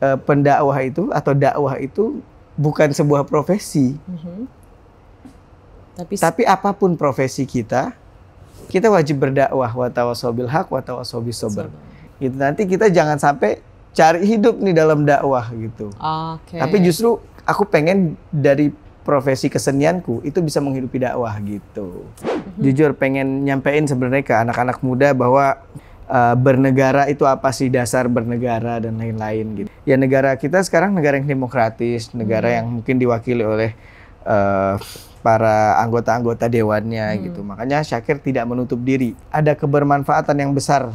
pendakwah itu atau dakwah itu bukan sebuah profesi. Tapi apapun profesi kita wajib berdakwah, wa tawassaw bil haq wa tawassaw bis sabr. Gitu. Nanti kita jangan sampai cari hidup nih dalam dakwah gitu. Tapi justru aku pengen dari profesi kesenianku itu bisa menghidupi dakwah gitu. Jujur pengen nyampein sebenarnya ke anak-anak muda bahwa bernegara itu apa sih, dasar bernegara dan lain-lain gitu. Ya negara kita sekarang negara yang demokratis, negara yang mungkin diwakili oleh para anggota-anggota dewannya gitu. Makanya Syakir tidak menutup diri. Ada kebermanfaatan yang besar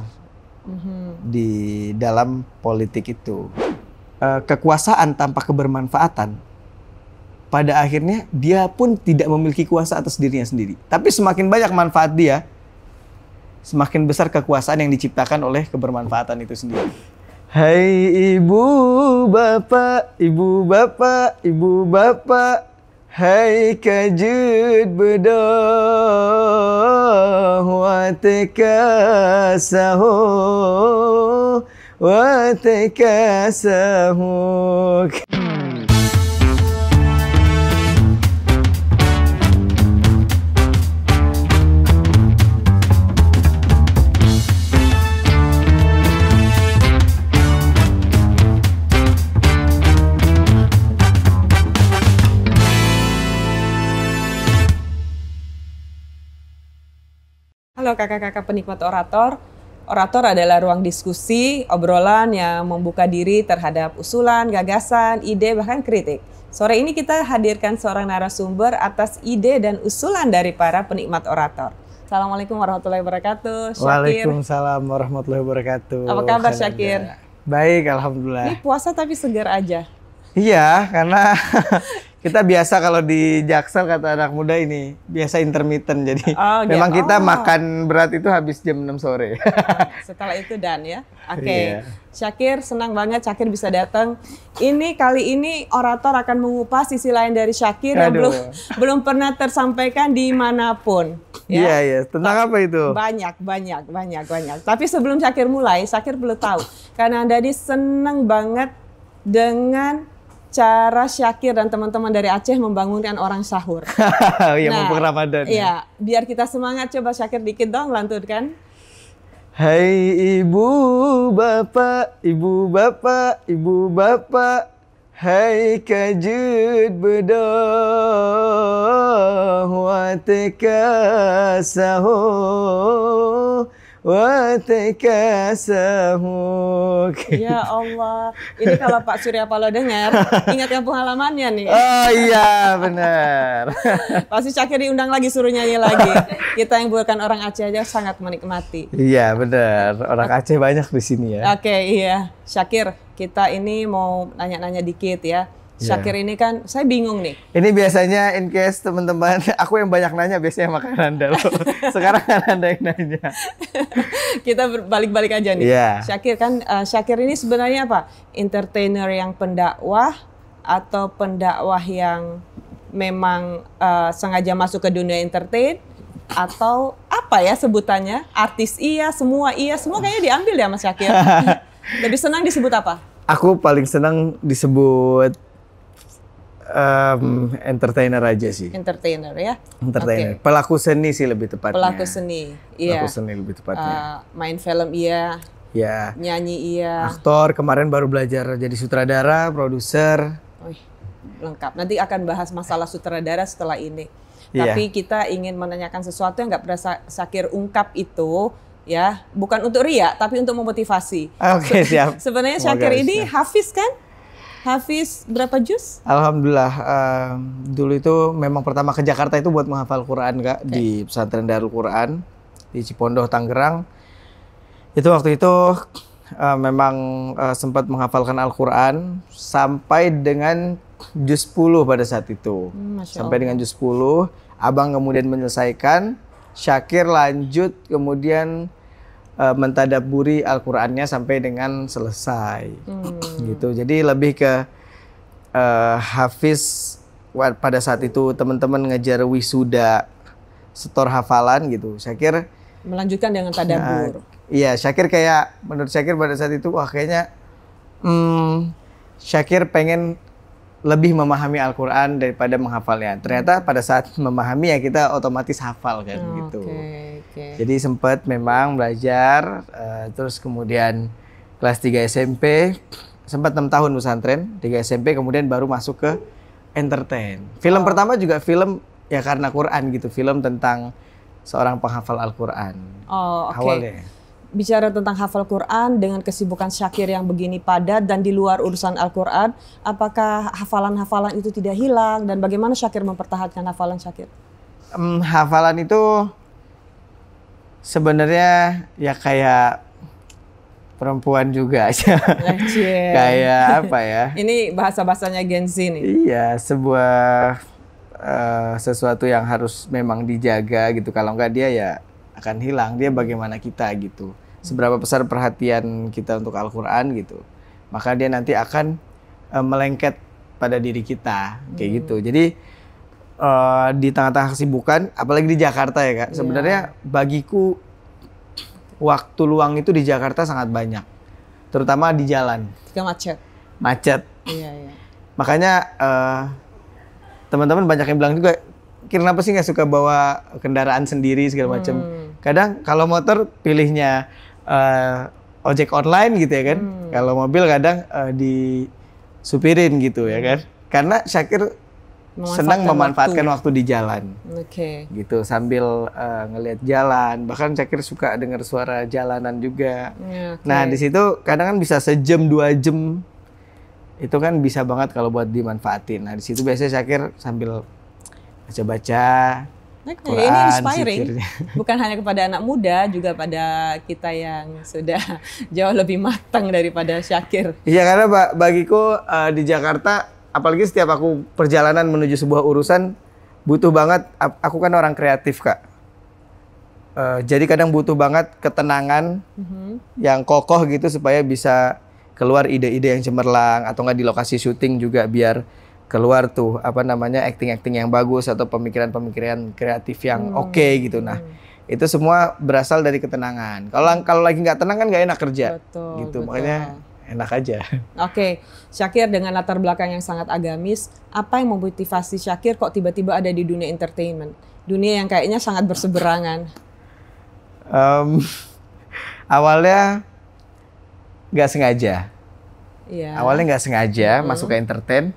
di dalam politik itu. Kekuasaan tanpa kebermanfaatan, pada akhirnya dia pun tidak memiliki kuasa atas dirinya sendiri. Tapi semakin banyak manfaat dia, semakin besar kekuasaan yang diciptakan oleh kebermanfaatan itu sendiri. Hai ibu bapak, ibu bapak, ibu bapak, hai kajud bedah wa tekasahu wa tekasahu. Halo kakak-kakak penikmat orator. Orator adalah ruang diskusi, obrolan yang membuka diri terhadap usulan, gagasan, ide, bahkan kritik. Sore ini kita hadirkan seorang narasumber atas ide dan usulan dari para penikmat orator. Assalamualaikum warahmatullahi wabarakatuh, Syakir. Waalaikumsalam warahmatullahi wabarakatuh. Apa kabar Syakir? Baik, alhamdulillah. Ini puasa tapi segar aja. Iya, karena kita biasa kalau di Jaksel kata anak muda ini biasa intermittent, jadi memang kita makan berat itu habis jam 6 sore. Setelah itu dan ya. Oke. Syakir, senang banget Syakir bisa datang. Ini kali ini orator akan mengupas sisi lain dari Syakir yang belum pernah tersampaikan dimanapun. Iya, iya. Tentang apa itu? Banyak. Tapi sebelum Syakir mulai, Syakir perlu tahu karena Anda senang banget dengan cara Syakir dan teman-teman dari Aceh membangunkan orang sahur. Yang mumpung Ramadan. Iya, biar kita semangat, coba Syakir dikit dong lanturkan. Hai ibu bapak, ibu bapak, ibu bapak, hai kajud bedah wa tekasahu wa tekasahu. Ya Allah, ini kalau Pak Surya Paloh dengar, ingat kampung halamannya nih. Oh iya, benar. Pasti Syakir diundang lagi, suruh nyanyi lagi. Kita yang bukan orang Aceh aja sangat menikmati. Iya, benar. Orang Aceh banyak di sini ya. Oke, iya. Syakir, kita ini mau nanya-nanya dikit ya. Syakir ini kan, saya bingung nih. Ini biasanya in case teman-teman, aku yang banyak nanya biasanya makan Anda loh. Sekarang kan Anda yang nanya. Kita balik-balik aja nih. Syakir kan, Syakir ini sebenarnya apa? Entertainer yang pendakwah atau pendakwah yang memang sengaja masuk ke dunia entertain? Atau apa ya sebutannya? Artis iya, semua kayaknya diambil ya Mas Syakir. Lebih senang disebut apa? Aku paling senang disebut entertainer aja sih. Entertainer ya? Entertainer. Pelaku seni sih lebih tepatnya. Pelaku seni, iya. Pelaku seni lebih tepatnya. Main film iya. Ya. Nyanyi iya. Aktor, kemarin baru belajar jadi sutradara, produser. Lengkap. Nanti akan bahas masalah sutradara setelah ini. Tapi kita ingin menanyakan sesuatu yang nggak pernah Syakir ungkap itu. Ya, bukan untuk ria, tapi untuk memotivasi. Oke, siap. Sebenarnya Syakir ini hafiz kan? Hafiz berapa juz? Alhamdulillah, dulu itu memang pertama ke Jakarta itu buat menghafal Quran Kak, di pesantren Darul Quran di Cipondoh, Tangerang. Itu waktu itu memang sempat menghafalkan Al-Quran sampai dengan juz 10 pada saat itu. Sampai dengan juz 10, abang kemudian menyelesaikan, Syakir lanjut kemudian mentadabburi Al-Qur'annya sampai dengan selesai. Gitu. Jadi lebih ke hafiz pada saat itu teman-teman ngejar wisuda setor hafalan gitu. Syakir melanjutkan dengan tadabbur. Iya, Syakir kayak menurut Syakir pada saat itu wah kayaknya Syakir pengen lebih memahami Al-Quran daripada menghafalnya. Ternyata pada saat memahami ya kita otomatis hafal kan gitu. Jadi sempat memang belajar, terus kemudian kelas 3 SMP, sempat 6 tahun pesantren, 3 SMP kemudian baru masuk ke entertain. Film pertama juga film ya karena Quran gitu, film tentang seorang penghafal Al-Quran. Awalnya. Bicara tentang hafal Quran dengan kesibukan Syakir yang begini padat dan di luar urusan Al-Quran, apakah hafalan-hafalan itu tidak hilang dan bagaimana Syakir mempertahankan hafalan Syakir? Hafalan itu sebenarnya ya kayak perempuan juga aja. Kayak apa ya? Ini bahasa-bahasanya Gen Z nih. Iya, sebuah sesuatu yang harus memang dijaga gitu. Kalau enggak dia ya akan hilang. Dia bagaimana kita gitu. Seberapa besar perhatian kita untuk Al-Quran gitu. Maka dia nanti akan melengket pada diri kita kayak gitu. Jadi di tengah-tengah kesibukan, apalagi di Jakarta ya Kak. Sebenarnya bagiku waktu luang itu di Jakarta sangat banyak. Terutama di jalan. Ketika macet. Macet. Iya. Makanya teman-teman banyak yang bilang juga, kenapa sih nggak suka bawa kendaraan sendiri segala macam. Kadang kalau motor pilihnya ojek online gitu ya kan. Kalau mobil kadang disupirin gitu ya kan. Karena Syakir senang memanfaatkan waktu di jalan. Gitu sambil ngelihat jalan. Bahkan Syakir suka dengar suara jalanan juga. Nah di situ kadang kan bisa sejam 2 jam. Itu kan bisa banget kalau buat dimanfaatin. Nah di situ biasanya Syakir sambil baca-baca. Quran, ini inspiring. Zikirnya. Bukan hanya kepada anak muda, juga pada kita yang sudah jauh lebih matang daripada Syakir. Iya karena bagiku di Jakarta, apalagi setiap aku perjalanan menuju sebuah urusan, butuh banget. Aku kan orang kreatif Kak. Jadi kadang butuh banget ketenangan yang kokoh gitu supaya bisa keluar ide-ide yang cemerlang, atau nggak di lokasi syuting juga biar keluar tuh acting-acting yang bagus atau pemikiran-pemikiran kreatif yang oke gitu. Nah itu semua berasal dari ketenangan. Kalau lagi nggak tenang kan nggak enak kerja. Betul. Makanya enak aja. Syakir dengan latar belakang yang sangat agamis, apa yang memotivasi Syakir kok tiba-tiba ada di dunia entertainment? Dunia yang kayaknya sangat berseberangan. Awalnya nggak sengaja. Awalnya nggak sengaja masuk ke entertain.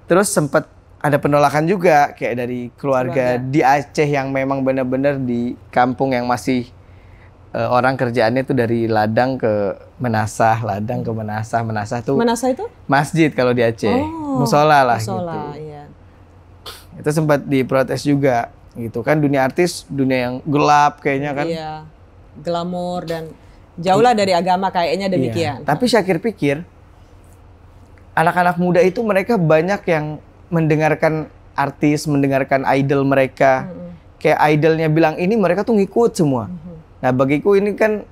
Terus sempat ada penolakan juga kayak dari keluarga di Aceh yang memang benar-benar di kampung yang masih orang kerjaannya tuh dari ladang ke menasah, ladang ke menasah. Menasah tuh Menasah itu? Masjid kalau di Aceh. Musola lah gitu. Iya. Itu sempat diprotes juga gitu kan, dunia artis dunia yang gelap kayaknya kan. Iya. Glamor dan jauh lah dari agama kayaknya demikian. Tapi Syakir pikir anak-anak muda itu mereka banyak yang mendengarkan artis, mendengarkan idol mereka. Kayak idolnya bilang ini mereka tuh ngikut semua. Nah bagiku ini kan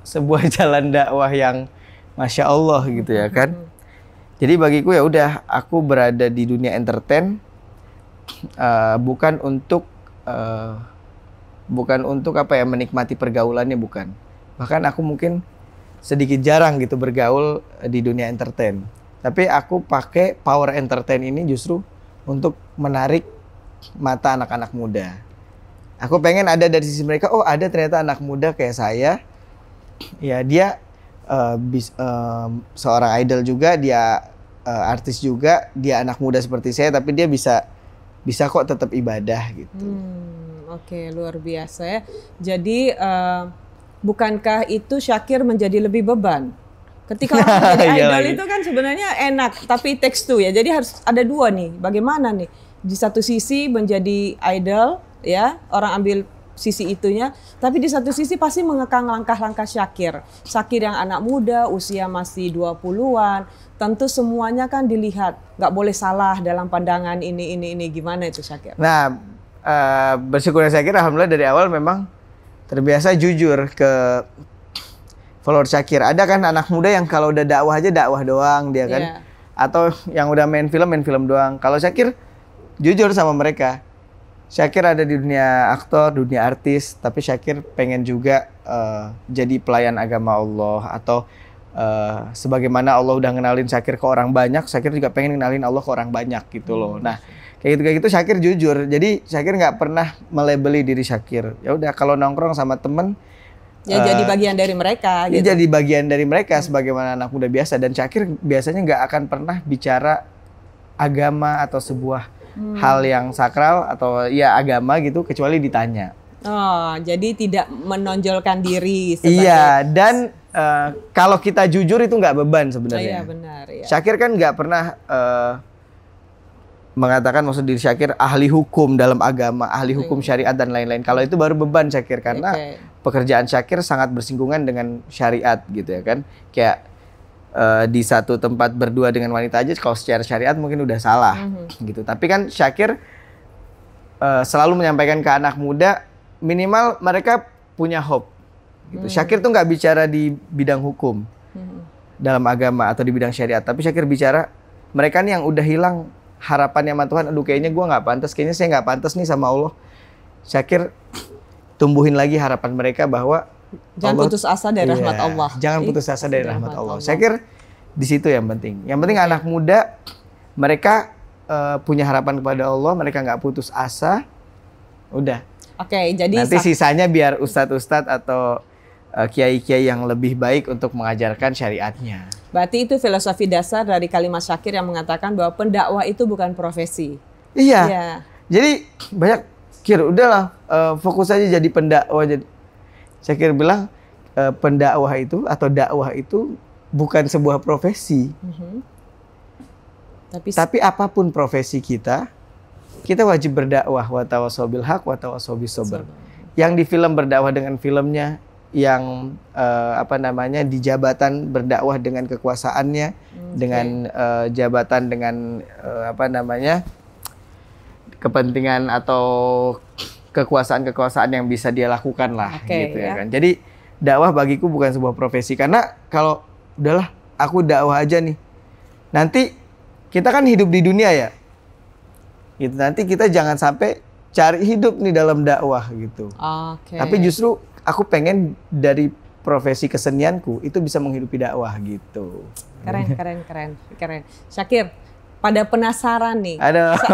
sebuah jalan dakwah yang Masya Allah gitu ya kan. Jadi bagiku ya udah aku berada di dunia entertain bukan untuk menikmati pergaulannya, bukan. Bahkan aku mungkin sedikit jarang gitu bergaul di dunia entertain. Tapi aku pakai power entertain ini justru untuk menarik mata anak-anak muda. Aku pengen ada dari sisi mereka, oh ada ternyata anak muda kayak saya. Ya dia seorang idol juga, dia artis juga, dia anak muda seperti saya, tapi dia bisa kok tetap ibadah gitu. Luar biasa ya. Jadi bukankah itu Syakir menjadi lebih beban? Ketika orang menjadi idol itu kan sebenarnya enak, tapi takes two ya. Jadi harus ada dua nih. Bagaimana nih? Di satu sisi menjadi idol, ya orang ambil sisi itunya. Tapi di satu sisi pasti mengekang langkah-langkah Syakir. Syakir yang anak muda, usia masih 20-an. Tentu semuanya kan dilihat. Nggak boleh salah dalam pandangan ini. Gimana itu Syakir? Nah, bersyukurnya Syakir alhamdulillah dari awal memang terbiasa jujur ke follower Syakir. Ada kan anak muda yang kalau udah dakwah aja dakwah doang dia kan. Atau yang udah main film doang. Kalau Syakir jujur sama mereka. Syakir ada di dunia aktor, dunia artis, tapi Syakir pengen juga jadi pelayan agama Allah atau sebagaimana Allah udah ngenalin Syakir ke orang banyak, Syakir juga pengen ngenalin Allah ke orang banyak gitu loh. Nah, kayak gitu Syakir jujur. Jadi Syakir nggak pernah melabeli diri Syakir. Ya udah kalau nongkrong sama temen ya jadi bagian dari mereka gitu. Jadi bagian dari mereka sebagaimana anak muda biasa. Dan Syakir biasanya nggak akan pernah bicara agama atau sebuah hal yang sakral atau ya agama gitu kecuali ditanya. Oh, jadi tidak menonjolkan diri sebagai... Iya, dan kalau kita jujur itu nggak beban sebenarnya. Iya, benar. Ya. Syakir kan nggak pernah mengatakan maksud diri Syakir ahli hukum dalam agama, ahli hukum syariat dan lain-lain. Kalau itu baru beban Syakir karena pekerjaan Syakir sangat bersinggungan dengan syariat gitu ya kan. Kayak di satu tempat berdua dengan wanita aja kalau secara syariat mungkin udah salah gitu. Tapi kan Syakir selalu menyampaikan ke anak muda minimal mereka punya hope gitu. Syakir tuh nggak bicara di bidang hukum dalam agama atau di bidang syariat, tapi Syakir bicara mereka nih yang udah hilang harapannya sama Tuhan. Aduh kayaknya gue nggak pantas, kayaknya saya nggak pantas nih sama Allah. Syakir tumbuhin lagi harapan mereka bahwa jangan putus asa dari rahmat Allah. Jangan putus asa dari rahmat Allah. Syakir di situ yang penting. Yang penting anak muda mereka punya harapan kepada Allah, mereka nggak putus asa. Udah. Oke, jadi nanti sisanya biar ustadz-ustadz atau kiai-kiai yang lebih baik untuk mengajarkan syariatnya. Berarti itu filosofi dasar dari kalimat Syakir yang mengatakan bahwa pendakwah itu bukan profesi. Iya. Ya. Jadi banyak Kir, udahlah fokus aja jadi pendakwah. Jadi Syakir bilang pendakwah itu atau dakwah itu bukan sebuah profesi. Tapi apapun profesi kita wajib berdakwah, wa tawassaw bil haq wa tawassaw bis sabr. Yang di film berdakwah dengan filmnya, yang di jabatan berdakwah dengan kekuasaannya, dengan jabatan dengan kepentingan atau kekuasaan yang bisa dia lakukan lah gitu ya kan. Jadi dakwah bagiku bukan sebuah profesi karena kalau udahlah aku dakwah aja nih. Nanti kita kan hidup di dunia ya. Gitu. Nanti kita jangan sampai cari hidup nih dalam dakwah gitu. Tapi justru aku pengen dari profesi kesenianku itu bisa menghidupi dakwah gitu. Keren. Syakir, pada penasaran nih.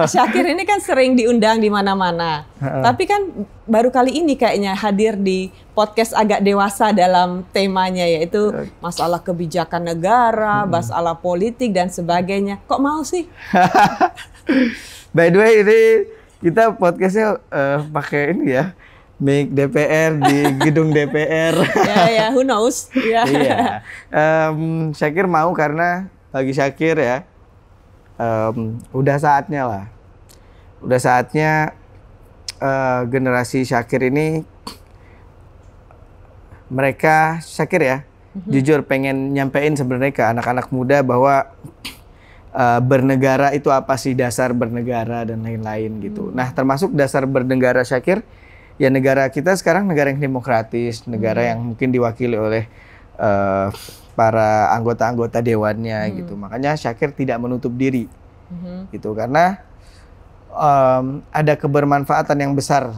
Syakir ini kan sering diundang di mana-mana. Tapi kan baru kali ini kayaknya hadir di podcast agak dewasa dalam temanya yaitu masalah kebijakan negara, masalah politik dan sebagainya. Kok mau sih? By the way ini kita podcastnya pakai ini ya, mic DPR di gedung DPR. Ya, who knows? Iya. Syakir mau karena bagi Syakir ya, udah saatnya lah. Udah saatnya generasi Syakir ini mereka Syakir ya, jujur pengen nyampein sebenarnya ke anak-anak muda bahwa bernegara itu apa sih, dasar bernegara dan lain-lain gitu. Nah, termasuk dasar bernegara Syakir, ya negara kita sekarang negara yang demokratis, negara yang mungkin diwakili oleh para anggota-anggota dewannya gitu. Makanya Syakir tidak menutup diri gitu karena ada kebermanfaatan yang besar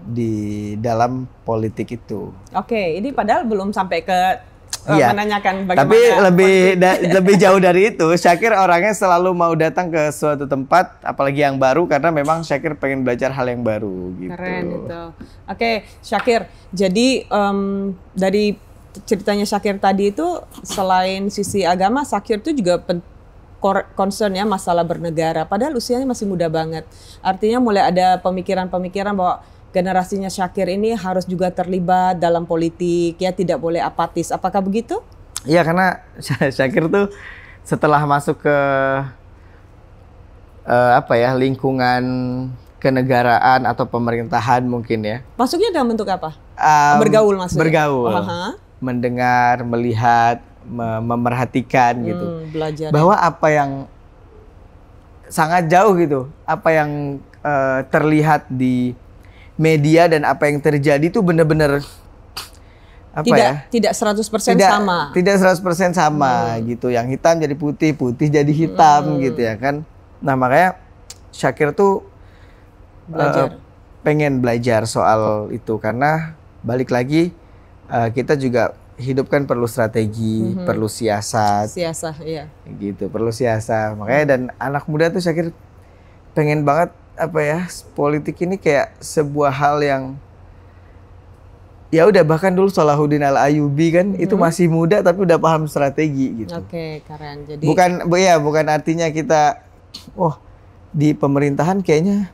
di dalam politik itu. Oke, ini padahal belum sampai ke menanyakan bagaimana. Tapi lebih jauh dari itu, Syakir orangnya selalu mau datang ke suatu tempat, apalagi yang baru, karena memang Syakir pengen belajar hal yang baru gitu. Keren itu. Oke, Syakir. Jadi dari ceritanya Syakir tadi itu, selain sisi agama, Syakir itu juga concern ya masalah bernegara. Padahal usianya masih muda banget. Artinya mulai ada pemikiran-pemikiran bahwa generasinya Syakir ini harus juga terlibat dalam politik, ya tidak boleh apatis. Apakah begitu? Iya, karena Syakir tuh setelah masuk ke lingkungan kenegaraan atau pemerintahan mungkin ya. Masuknya dalam bentuk apa? Bergaul maksudnya? Bergaul. Mendengar, melihat, memerhatikan gitu. Belajar. Bahwa apa yang sangat jauh gitu, apa yang terlihat di media dan apa yang terjadi itu benar-benar tidak 100% sama. Tidak 100% sama gitu. Yang hitam jadi putih, putih jadi hitam gitu ya kan. Nah, makanya Syakir tuh pengen belajar soal itu karena balik lagi kita juga hidup kan perlu strategi, perlu siasat. Siasat, iya. Gitu, perlu siasat. Makanya dan anak muda tuh saya kira pengen banget politik ini kayak sebuah hal yang ya udah, bahkan dulu Salahuddin Al-Ayyubi kan itu masih muda tapi udah paham strategi gitu. Oke, keren. Jadi bukan artinya kita di pemerintahan kayaknya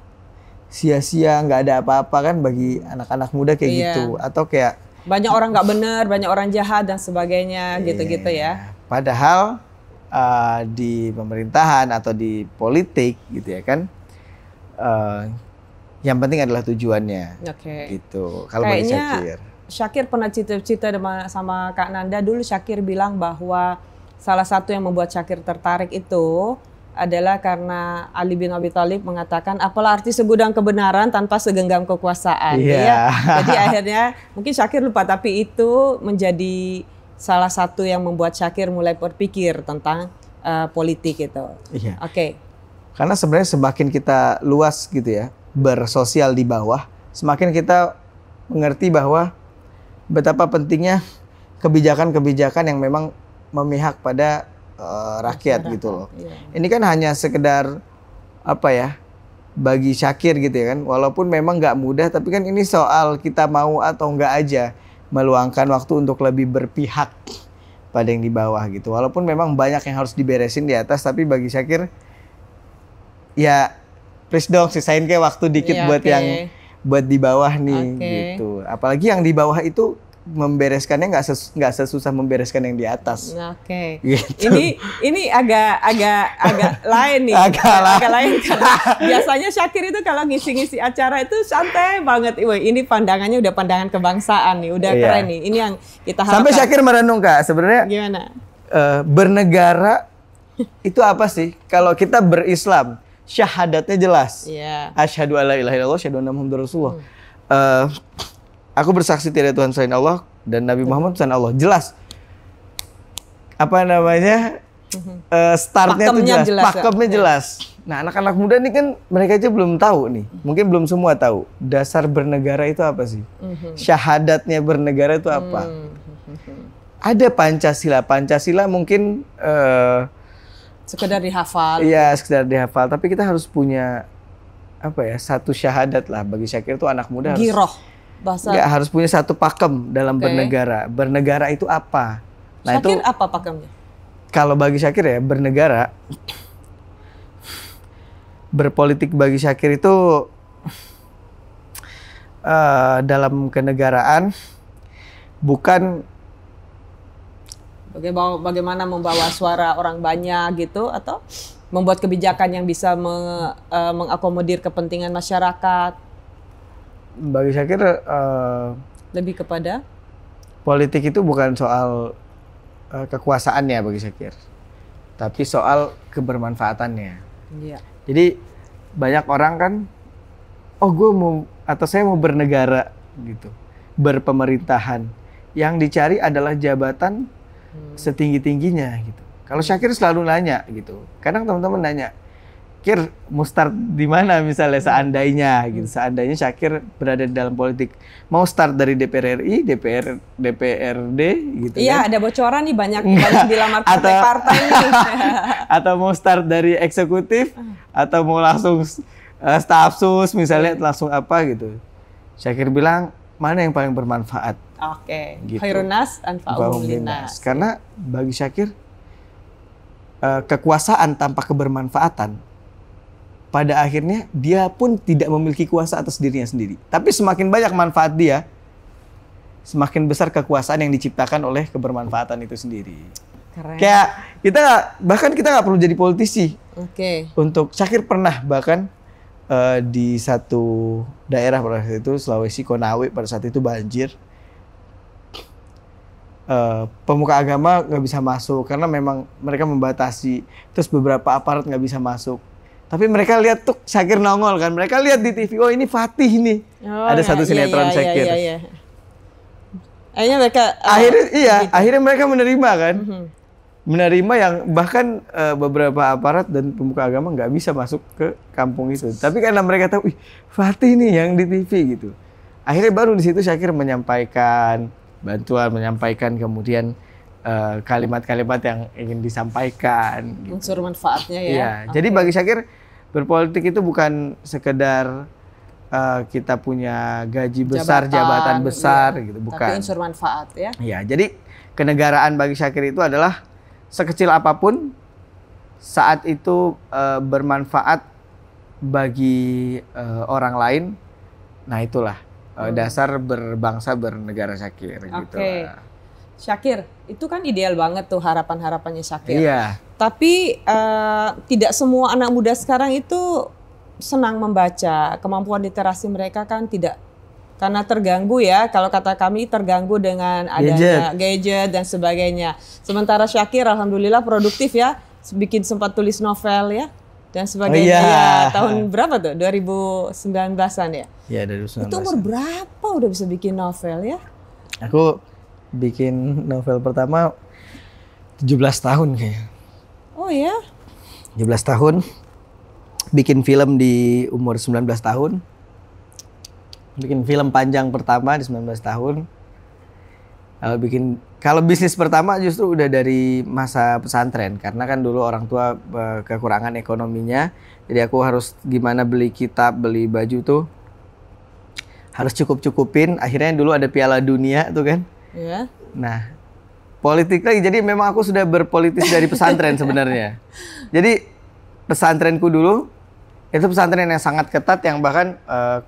sia-sia, nggak ada apa-apa kan bagi anak-anak muda kayak gitu, atau kayak banyak orang nggak benar, banyak orang jahat dan sebagainya, gitu-gitu ya. Padahal di pemerintahan atau di politik gitu ya kan, yang penting adalah tujuannya. Gitu. Kalau bagi Syakir pernah cerita sama Kak Nanda dulu. Syakir bilang bahwa salah satu yang membuat Syakir tertarik itu adalah karena Ali bin Abi Thalib mengatakan apalah arti segudang kebenaran tanpa segenggam kekuasaan. Ya. Jadi akhirnya mungkin Syakir lupa, tapi itu menjadi salah satu yang membuat Syakir mulai berpikir tentang politik itu. Karena sebenarnya semakin kita luas gitu ya, bersosial di bawah, semakin kita mengerti bahwa betapa pentingnya kebijakan-kebijakan yang memang memihak pada rakyat gitu loh. Ini kan hanya sekedar bagi Syakir gitu ya kan, walaupun memang nggak mudah, tapi kan ini soal kita mau atau nggak aja meluangkan waktu untuk lebih berpihak pada yang di bawah gitu. Walaupun memang banyak yang harus diberesin di atas, tapi bagi Syakir ya please dong sisain kayak waktu dikit buat di bawah nih gitu. Apalagi yang di bawah itu membereskannya nggak sesusah membereskan yang di atas. Gitu. Ini agak lain nih. Agak lain karena biasanya Syakir itu kalau ngisi-ngisi acara itu santai banget. Ini pandangannya udah pandangan kebangsaan nih, udah keren nih. Ini yang kita harapkan. Sampai Syakir merenung Kak, sebenarnya gimana? Bernegara itu apa sih? Kalau kita berislam, syahadatnya jelas. Asyhadu alla ilaha illallah, asyhadu anna muhammadar rasulullah. Aku bersaksi tidak Tuhan selain Allah dan Nabi Muhammad selain Allah. Jelas. Startnya itu jelas. Pakemnya jelas. Nah, anak-anak muda nih kan mereka aja belum tahu nih. Mungkin belum semua tahu. Dasar bernegara itu apa sih? Syahadatnya bernegara itu apa? Ada Pancasila. Pancasila mungkin sekedar dihafal. Iya, sekedar dihafal. Tapi kita harus punya satu syahadat lah. Bagi Syakir itu anak muda harus punya satu pakem dalam bernegara. Bernegara itu apa? Nah, Syakir apa pakemnya? Kalau bagi Syakir ya, bernegara, berpolitik bagi Syakir itu dalam kenegaraan bukan bagaimana membawa suara orang banyak gitu, atau membuat kebijakan yang bisa mengakomodir kepentingan masyarakat. Bagi Syakir lebih kepada politik itu bukan soal kekuasaannya bagi Syakir, tapi soal kebermanfaatannya. Jadi banyak orang kan, saya mau bernegara gitu, berpemerintahan. Yang dicari adalah jabatan setinggi-tingginya gitu. Kalau Syakir selalu nanya gitu, kadang teman-teman nanya, Kir, mau start di mana misalnya seandainya gitu. Seandainya Syakir berada di dalam politik, mau start dari DPR RI, DPRD gitu. Iya, kan? Ada bocoran nih banyak dilamar partai nih. Atau mau start dari eksekutif, atau mau langsung staf sus misalnya, langsung apa gitu. Syakir bilang, mana yang paling bermanfaat? Gitu. Khairun nas anfa'uhum linnas. Karena bagi Syakir, kekuasaan tanpa kebermanfaatan, pada akhirnya dia pun tidak memiliki kuasa atas dirinya sendiri. Tapi semakin banyak manfaat dia, semakin besar kekuasaan yang diciptakan oleh kebermanfaatan itu sendiri. Keren. Kayak kita nggak perlu jadi politisi. Untuk Syakir pernah bahkan di satu daerah pada saat itu, Sulawesi, Konawe, pada saat itu banjir. Pemuka agama nggak bisa masuk karena memang mereka membatasi. Terus beberapa aparat nggak bisa masuk. Tapi mereka lihat tuh Syakir nongol kan. Mereka lihat di TV, oh ini Fatih nih. Ada satu sinetron Syakir. Akhirnya mereka akhirnya mereka menerima kan. Menerima yang bahkan beberapa aparat dan pemuka agama nggak bisa masuk ke kampung itu. Tapi karena mereka tahu, Fatih nih yang di TV gitu. Akhirnya baru di situ Syakir menyampaikan bantuan menyampaikan kemudian kalimat-kalimat yang ingin disampaikan. Gitu. Unsur manfaatnya ya. Iya. Okay. Jadi bagi Syakir berpolitik itu bukan sekedar kita punya gaji besar, jabatan besar, iya, gitu, bukan. Tapi unsur manfaat ya. Iya. Jadi kenegaraan bagi Syakir itu adalah sekecil apapun saat itu bermanfaat bagi orang lain. Nah itulah dasar berbangsa bernegara Syakir. Gitu. Syakir, itu kan ideal banget tuh harapan-harapannya Syakir. Iya. Tapi tidak semua anak muda sekarang itu senang membaca. Kemampuan literasi mereka kan tidak, karena terganggu ya. Kalau kata kami terganggu dengan adanya gadget dan sebagainya. Sementara Syakir alhamdulillah produktif ya, bikin sempat tulis novel ya dan sebagainya. Ya, tahun berapa tuh? 2019-an ya? Iya, 2019. Itu umur berapa udah bisa bikin novel ya? Aku bikin novel pertama 17 tahun kayaknya. Oh ya? 17 tahun. Bikin film di umur 19 tahun. Bikin film panjang pertama di 19 tahun. Kalau bisnis pertama justru udah dari masa pesantren, karena kan dulu orang tua kekurangan ekonominya. Jadi aku harus gimana beli kitab, beli baju tuh harus cukup-cukupin. Akhirnya dulu ada Piala Dunia tuh kan. Iya. Nah, politik lagi. Jadi memang aku sudah berpolitis dari pesantren sebenarnya. Jadi pesantrenku dulu itu pesantren yang sangat ketat, yang bahkan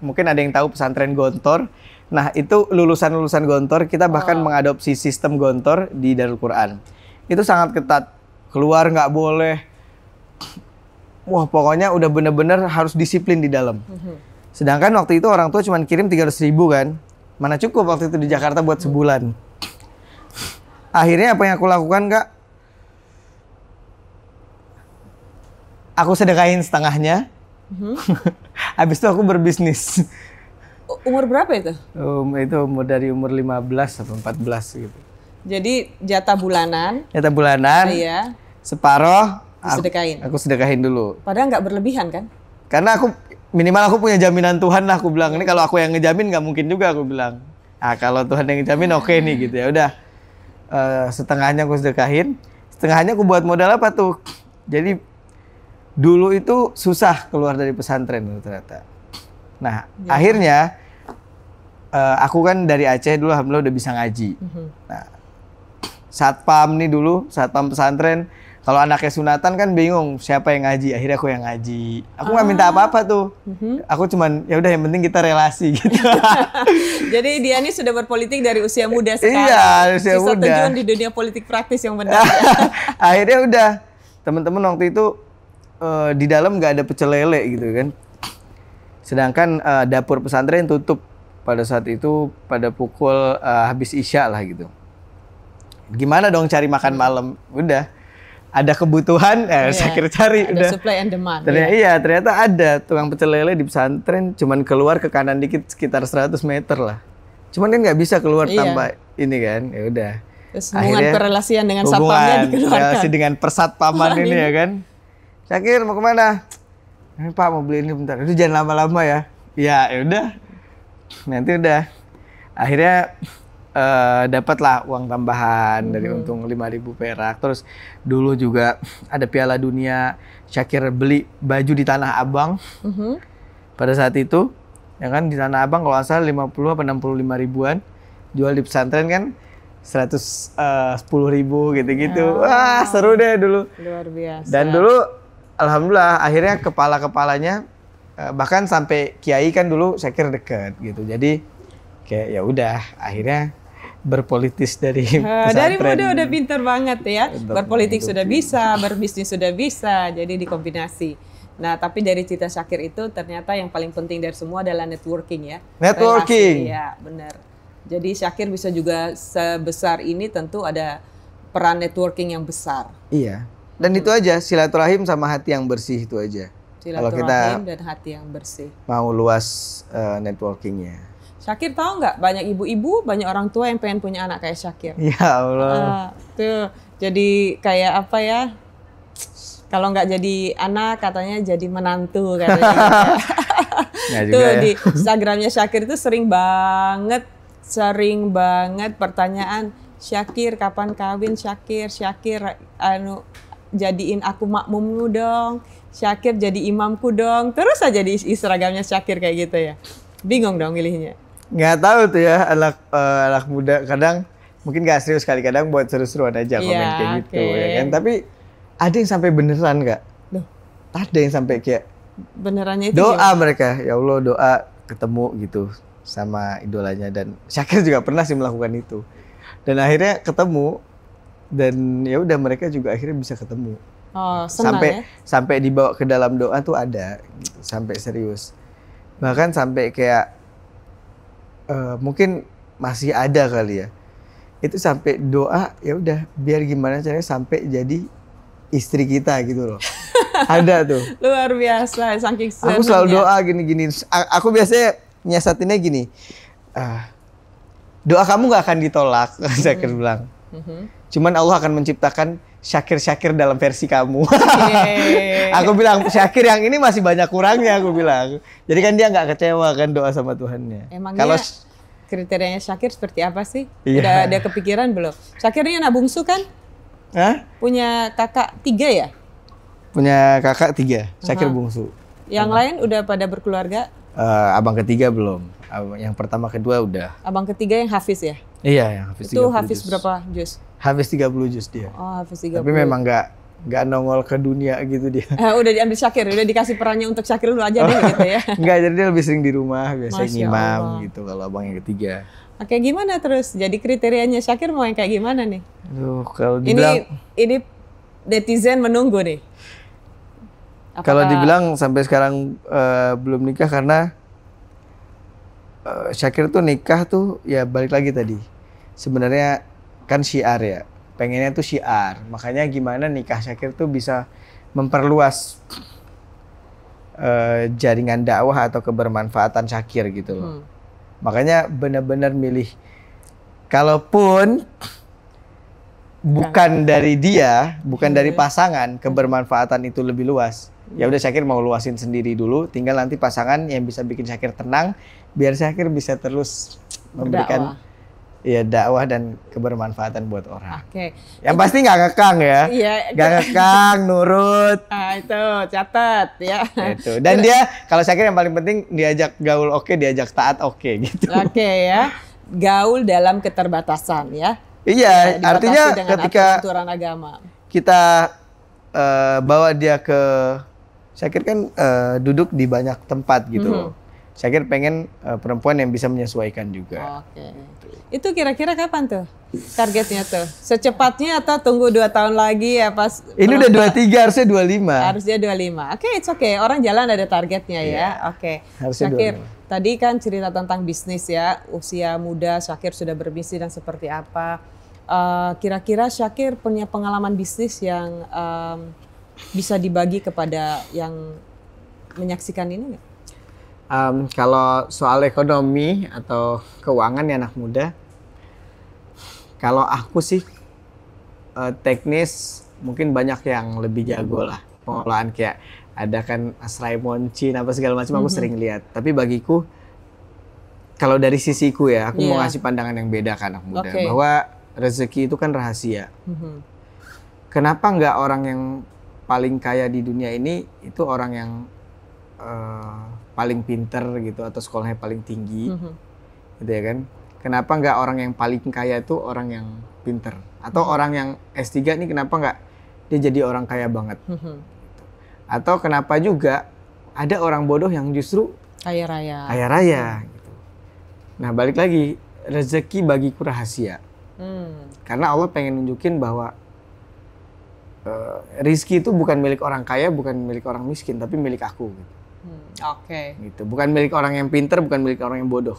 mungkin ada yang tahu pesantren Gontor. Nah, itu lulusan-lulusan Gontor, kita bahkan mengadopsi sistem Gontor di Darul Quran. Itu sangat ketat. Keluar nggak boleh. Wah, pokoknya udah bener-bener harus disiplin di dalam. Sedangkan waktu itu orang tua cuma kirim 300.000 kan. Mana cukup waktu itu di Jakarta buat sebulan. Akhirnya apa yang aku lakukan, Kak? Aku sedekahin setengahnya. Habis itu aku berbisnis. Umur berapa itu? Itu dari umur 15 atau 14 gitu. Jadi jatah bulanan. Jatah bulanan. Iya. Separoh sedekahin. Aku sedekahin dulu. Padahal nggak berlebihan kan? Karena aku minimal aku punya jaminan Tuhan lah, aku bilang. Ini kalau aku yang ngejamin nggak mungkin juga, aku bilang. Ah, kalau Tuhan yang ngejamin oke nih gitu ya. Udah. Setengahnya aku sedekahin. Setengahnya aku buat modal apa tuh? Jadi dulu itu susah keluar dari pesantren ternyata. Nah, akhirnya aku kan dari Aceh dulu alhamdulillah udah bisa ngaji. Nah, satpam nih dulu, satpam pesantren, kalau anaknya sunatan kan bingung siapa yang ngaji. Akhirnya aku yang ngaji. Aku nggak minta apa-apa tuh. Aku cuman ya udah yang penting kita relasi gitu. Jadi dia ini sudah berpolitik dari usia muda sekarang. Iya, usia muda. Terjun di dunia politik praktis yang benar. Akhirnya udah teman-teman waktu itu di dalam nggak ada pecel lele gitu kan. Sedangkan dapur pesantren tutup pada saat itu pada pukul habis isya lah gitu. Gimana dong cari makan malam? Udah ada kebutuhan, Syakir cari. Ada udah supply and demand. Ternyata, iya, ternyata ada tukang pecel lele di pesantren. Cuman keluar ke kanan dikit sekitar 100 meter lah. Cuman kan nggak bisa keluar tanpa ini kan. Ya udah. Terus hubungan perelasian dengan satpamnya dikeluarkan. Relasi dengan persatpaman ini ya kan. Syakir mau kemana? Ini Pak mau beli ini bentar. Itu jangan lama-lama ya. Ya udah. Nanti udah. Akhirnya dapatlah uang tambahan dari untung 5.000 perak. Terus dulu juga ada Piala Dunia. Syakir beli baju di Tanah Abang. Pada saat itu, ya kan di Tanah Abang kalau nggak salah 50 apa 65 ribuan. Jual di pesantren kan 110.000 gitu-gitu. Wah, seru deh dulu. Luar biasa. Dan dulu alhamdulillah akhirnya kepala-kepalanya bahkan sampai kiai kan dulu Syakir deket gitu. Jadi kayak ya udah akhirnya berpolitis dari pesantren. Dari muda udah pintar banget ya. Berpolitik sudah bisa, berbisnis sudah bisa. Jadi dikombinasi. Nah, tapi dari cerita Syakir itu ternyata yang paling penting dari semua adalah networking ya. Networking. Iya, benar. Jadi Syakir bisa juga sebesar ini tentu ada peran networking yang besar. Iya. Dan itu aja, silaturahim sama hati yang bersih itu aja. Kalau kita dan hati yang bersih. Mau luas networkingnya. Syakir tahu nggak, banyak ibu-ibu, banyak orang tua yang pengen punya anak kayak Syakir. Ya Allah. Tuh, jadi kayak apa ya? Kalau nggak jadi anak, katanya jadi menantu katanya. Ya Tuh ya. di Instagramnya Syakir itu sering banget sering banget pertanyaan, Syakir kapan kawin, Syakir jadiin aku makmummu dong, Syakir jadi imamku dong. Terus aja di seragamnya Syakir kayak gitu ya. Bingung dong milihnya. Nggak tahu tuh ya, anak muda kadang mungkin nggak serius, kali kadang buat seru-seruan aja komen kayak gitu ya kan. Tapi ada yang sampai beneran nggak? Ada yang sampai kayak benerannya itu doa gimana? Mereka, ya Allah doa ketemu gitu sama idolanya, dan Syakir juga pernah sih melakukan itu. Dan akhirnya ketemu, dan ya udah mereka juga akhirnya bisa ketemu. Oh, senang ya? Sampai dibawa ke dalam doa tuh ada gitu, sampai serius. Bahkan sampai kayak mungkin masih ada kali ya. Itu sampai doa, ya udah biar gimana caranya sampai jadi istri kita gitu loh. Ada tuh. Luar biasa, saking senangnya. Aku selalu doa gini-gini. Aku biasanya nyiasatinnya gini. Doa kamu gak akan ditolak, Syakir bilang. Cuman Allah akan menciptakan Syakir dalam versi kamu. Aku bilang, Syakir yang ini masih banyak kurangnya, aku bilang. Jadi kan dia gak kecewa kan doa sama Tuhannya. Emangnya kalau kriterianya Syakir seperti apa sih? Iya. Udah ada kepikiran belum? Syakir ini anak bungsu kan? Hah? Punya kakak 3 ya? Punya kakak 3, Syakir bungsu. Yang lain udah pada berkeluarga? Abang ketiga belum. Yang pertama kedua udah. Abang ketiga yang hafiz ya? Iya, yang hafiz 30 juz. Itu hafiz berapa juz? Hafiz 30 juz dia. Oh, hafiz 30. Tapi memang nggak nongol ke dunia gitu dia. Udah diambil Syakir, udah dikasih perannya untuk Syakir dulu aja deh gitu ya. Enggak, jadi dia lebih sering di rumah, biasanya ngimam gitu kalau abang yang ketiga. Oke, gimana terus? Jadi kriterianya Syakir mau yang kayak gimana nih? Aduh, kalau dibilang ini netizen menunggu nih. Kalau dibilang sampai sekarang belum nikah karena Syakir tuh nikah tuh ya balik lagi tadi. Sebenarnya kan syiar ya. Pengennya tuh syiar. Makanya gimana nikah Syakir tuh bisa memperluas jaringan dakwah atau kebermanfaatan Syakir gitu loh. Makanya benar-benar milih. Kalaupun bukan dari dia, bukan dari pasangan, kebermanfaatan itu lebih luas. Ya udah Syakir mau luasin sendiri dulu, tinggal nanti pasangan yang bisa bikin Syakir tenang, biar Syakir bisa terus memberikan dakwah dan kebermanfaatan buat orang. Oke. Yang pasti nggak ngekang ya. Iya. Nggak ngekang, nurut. Itu catat ya. Itu. Dan dia kalau Syakir yang paling penting diajak gaul oke, diajak taat oke gitu. Oke ya. Gaul dalam keterbatasan ya. Iya, artinya ketika aturan agama. Kita bawa dia ke Syakir kan duduk di banyak tempat gitu. Syakir pengen perempuan yang bisa menyesuaikan juga. Oke. Itu kira-kira kapan tuh targetnya tuh? Secepatnya atau tunggu 2 tahun lagi ya pas? Ini udah 23, harusnya 25. Harusnya 25. Oke, it's okay. Orang jalan ada targetnya ya. Oke. Syakir, tadi kan cerita tentang bisnis ya. Usia muda Syakir sudah berbisnis dan seperti apa. Kira-kira Syakir punya pengalaman bisnis yang bisa dibagi kepada yang menyaksikan ini nggak? Kalau soal ekonomi atau keuangan ya anak muda, kalau aku sih teknis mungkin banyak yang lebih jago lah. Pengelolaan kayak ada kan Asrai Moncin apa segala macam aku sering lihat. Tapi bagiku kalau dari sisiku ya, aku mau ngasih pandangan yang beda ke anak muda bahwa rezeki itu kan rahasia. Kenapa nggak orang yang paling kaya di dunia ini itu orang yang paling pinter gitu atau sekolahnya paling tinggi, gitu ya kan? Kenapa nggak orang yang paling kaya itu orang yang pinter atau orang yang S3 nih kenapa nggak dia jadi orang kaya banget? Gitu. Atau kenapa juga ada orang bodoh yang justru kaya raya gitu. Nah balik lagi rezeki bagiku rahasia. Karena Allah pengen nunjukin bahwa rizki itu bukan milik orang kaya, bukan milik orang miskin, tapi milik aku. Gitu. Gitu. Bukan milik orang yang pinter, bukan milik orang yang bodoh,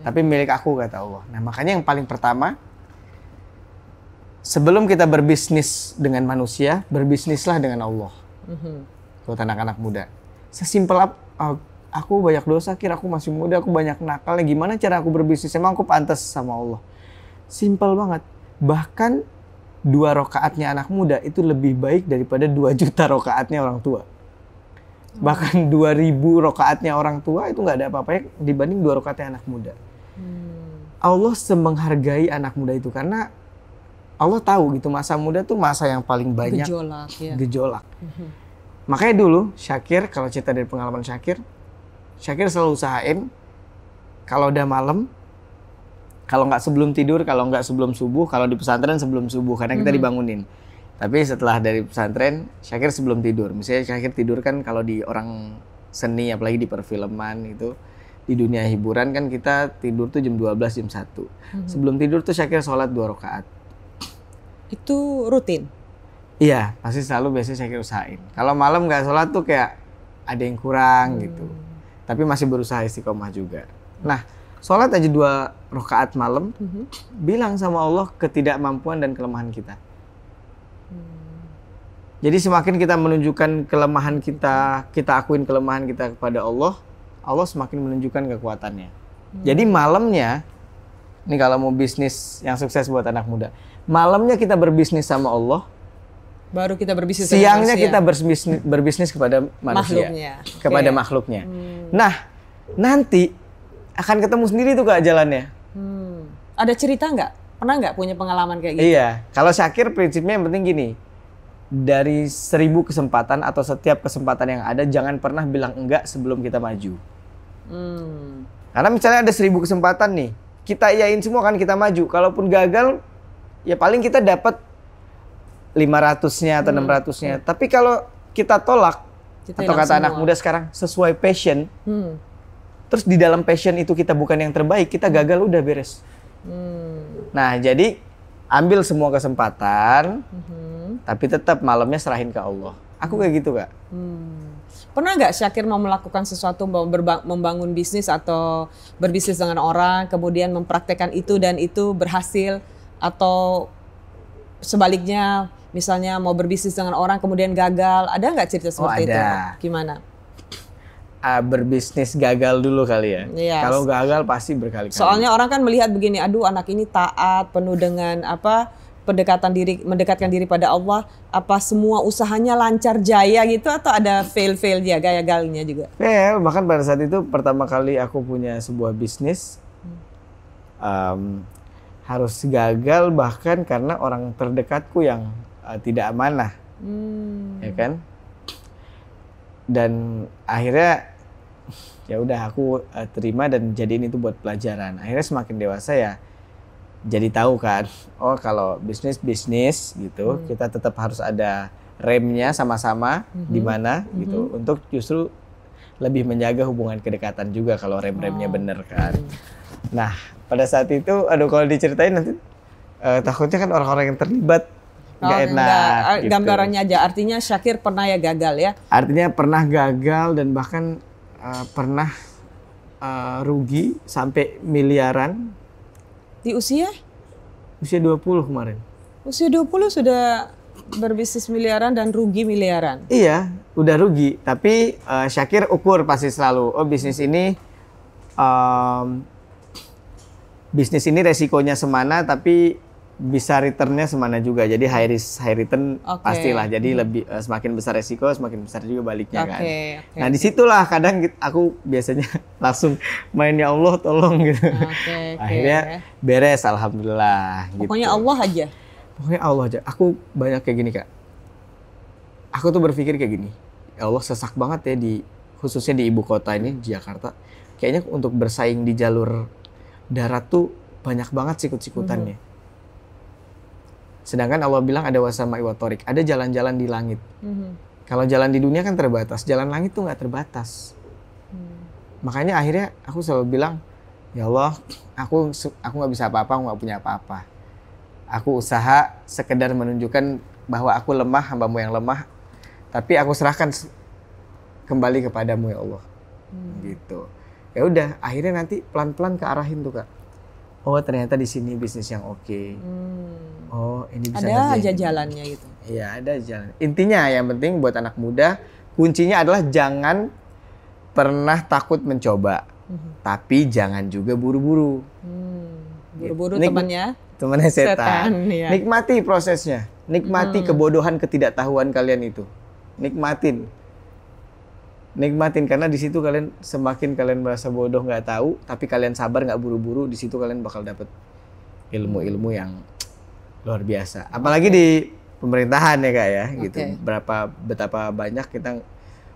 tapi milik aku kata Allah. Nah makanya yang paling pertama, sebelum kita berbisnis dengan manusia, berbisnislah dengan Allah. Buat anak-anak muda. Sesimpel aku banyak dosa, kira aku masih muda, aku banyak nakal. Gimana cara aku berbisnis? Emang aku pantas sama Allah? Simpel banget. Bahkan 2 rakaatnya anak muda itu lebih baik daripada 2 juta rakaatnya orang tua. Bahkan 2.000 rakaatnya orang tua itu nggak ada apa-apanya dibanding 2 rakaatnya anak muda. Allah menghargai anak muda itu karena Allah tahu gitu masa muda tuh masa yang paling banyak gejolak. Makanya dulu Syakir, kalau cerita dari pengalaman Syakir selalu usahain kalau udah malam, kalau nggak sebelum tidur, kalau nggak sebelum subuh, kalau di pesantren sebelum subuh karena kita dibangunin. Tapi setelah dari pesantren, Syakir sebelum tidur. Misalnya Syakir tidur kan kalau di orang seni, apalagi di perfilman itu, di dunia hiburan kan kita tidur tuh jam 12, jam 1. Sebelum tidur tuh Syakir sholat 2 rakaat. Itu rutin? Iya, pasti selalu biasanya Syakir usahain. Kalau malam nggak sholat tuh kayak ada yang kurang gitu. Tapi masih berusaha istiqomah juga. Nah, sholat aja 2 rakaat malam, bilang sama Allah ketidakmampuan dan kelemahan kita. Jadi semakin kita menunjukkan kelemahan kita, kita akuin kelemahan kita kepada Allah, Allah semakin menunjukkan kekuatannya. Jadi malamnya, nih kalau mau bisnis yang sukses buat anak muda, malamnya kita berbisnis sama Allah, baru kita berbisnis. Siangnya kita berbisnis kepada manusia, kepada makhluknya. Nah, nanti akan ketemu sendiri tuh Kak jalannya. Ada cerita nggak? Pernah nggak punya pengalaman kayak gitu? Iya, kalau Syakir prinsipnya yang penting gini. Dari 1000 kesempatan atau setiap kesempatan yang ada, jangan pernah bilang enggak sebelum kita maju. Karena misalnya ada 1000 kesempatan nih, kita iyain semua kan kita maju. Kalaupun gagal, ya paling kita dapat 500-nya atau 600-nya. Tapi kalau kita tolak, atau kata anak muda sekarang, sesuai passion, terus di dalam passion itu kita bukan yang terbaik, kita gagal udah beres. Nah, jadi ambil semua kesempatan, tapi tetap malamnya serahin ke Allah. Aku kayak gitu, Kak. Pernah nggak Syakir mau melakukan sesuatu, membangun bisnis atau berbisnis dengan orang, kemudian mempraktekkan itu dan itu berhasil, atau sebaliknya, misalnya mau berbisnis dengan orang kemudian gagal, ada nggak cerita seperti itu? Gimana? Berbisnis gagal dulu kali ya. Yes. Kalau gagal pasti berkali-kali. Soalnya orang kan melihat begini, aduh anak ini taat, penuh dengan mendekatkan diri pada Allah, apa semua usahanya lancar jaya gitu, atau ada fail dia, gagalnya juga? Fail, bahkan pada saat itu pertama kali aku punya sebuah bisnis harus gagal bahkan karena orang terdekatku yang tidak amanah, ya kan? Dan akhirnya ya udah aku terima dan jadiin itu buat pelajaran. Akhirnya semakin dewasa ya jadi tahu kan, oh kalau bisnis gitu, kita tetap harus ada remnya sama-sama di mana gitu, untuk justru lebih menjaga hubungan kedekatan juga kalau rem-remnya bener kan. Nah pada saat itu, aduh kalau diceritain nanti takutnya kan orang-orang yang terlibat nggak enak. Gitu. Gambarannya aja, artinya Syakir pernah ya gagal ya? Artinya pernah gagal dan bahkan pernah rugi sampai miliaran. Di usia? Usia 20 kemarin. Usia 20 sudah berbisnis miliaran dan rugi miliaran? Iya, udah rugi. Tapi Syakir ukur pasti selalu, oh bisnis ini resikonya semana tapi bisa returnnya semana juga. Jadi high risk high return pastilah. Jadi lebih semakin besar resiko semakin besar juga baliknya kan. Nah disitulah kadang aku biasanya langsung main ya Allah tolong gitu. Akhirnya beres alhamdulillah. Pokoknya gitu. Allah aja. Pokoknya Allah aja. Aku banyak kayak gini Kak. Aku tuh berpikir kayak gini. Ya Allah sesak banget ya khususnya di ibu kota ini di Jakarta. Kayaknya untuk bersaing di jalur darat tuh banyak banget sikut-sikutannya. Sedangkan Allah bilang ada wasama'i wa thoriq, ada jalan-jalan di langit. Kalau jalan di dunia kan terbatas, jalan langit tuh nggak terbatas. Makanya akhirnya aku selalu bilang, ya Allah, aku nggak bisa apa-apa, aku nggak punya apa-apa. Aku usaha sekedar menunjukkan bahwa aku lemah, hambamu yang lemah, tapi aku serahkan kembali kepadamu ya Allah. Gitu. Ya udah, akhirnya nanti pelan-pelan kearahin tuh Kak. Oh ternyata di sini bisnis yang oke. Oh ini bisa ada aja jalannya gitu. Iya ada jalan. Intinya yang penting buat anak muda, kuncinya adalah jangan pernah takut mencoba, tapi jangan juga buru-buru. Buru-buru temannya setan. Ya. Nikmati prosesnya, nikmati kebodohan ketidaktahuan kalian itu, nikmatin. Nikmatin, karena di situ kalian semakin kalian merasa bodoh nggak tahu, tapi kalian sabar nggak buru-buru, di situ kalian bakal dapet ilmu-ilmu yang luar biasa. Apalagi di pemerintahan ya Kak ya, gitu. Betapa banyak kita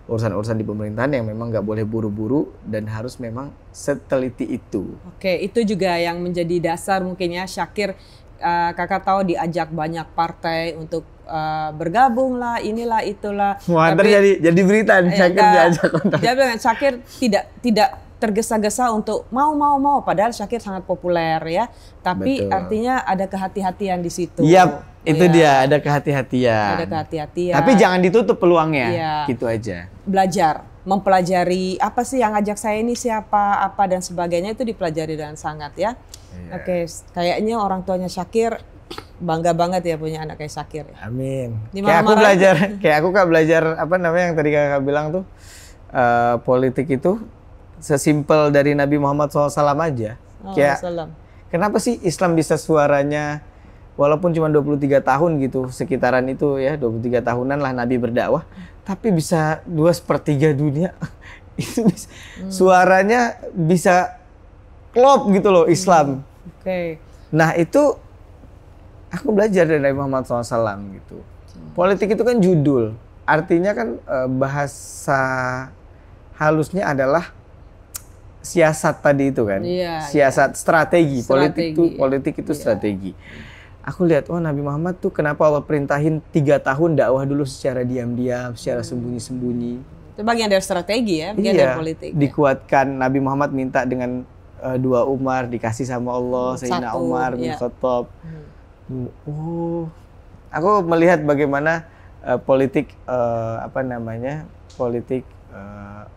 urusan-urusan di pemerintahan yang memang nggak boleh buru-buru dan harus memang seteliti itu. Oke, itu juga yang menjadi dasar mungkin ya Syakir. Kakak tahu diajak banyak partai untuk bergabung lah, inilah itulah. Wah, tapi jadi berita nih Syakir diajak. Dia bilang Syakir tidak tergesa-gesa untuk mau, padahal Syakir sangat populer ya. Tapi artinya ada kehati-hatian di situ. Yap, itu dia, ada kehati-hatian. Ada kehati-hatian. Tapi jangan ditutup peluangnya, gitu aja. Belajar, mempelajari apa sih yang ngajak saya ini siapa, apa dan sebagainya itu dipelajari dengan sangat ya. Oke, kayaknya orang tuanya Syakir bangga banget ya punya anak kayak Syakir. Amin. Kayak aku Kak belajar apa namanya yang tadi Kakak bilang tuh, politik itu sesimpel dari Nabi Muhammad SAW aja. Kenapa sih Islam bisa suaranya walaupun cuma 23 tahun gitu, sekitaran itu ya, 23 tahunan lah Nabi berdakwah, tapi bisa 2/3 dunia itu bisa, suaranya bisa klop gitu loh Islam. Nah itu aku belajar dari Nabi Muhammad SAW gitu. Politik itu kan judul, artinya kan bahasa halusnya adalah siasat tadi itu kan, siasat strategi. Politik itu strategi. Aku lihat, Nabi Muhammad tuh kenapa Allah perintahin 3 tahun dakwah dulu secara diam-diam, secara sembunyi-sembunyi. Itu bagian dari strategi ya, bagian dari politik. Dikuatkan, Nabi Muhammad minta dengan 2 Umar, dikasih sama Allah, Sayyidina Umar bin Khattab. Aku melihat bagaimana politik politik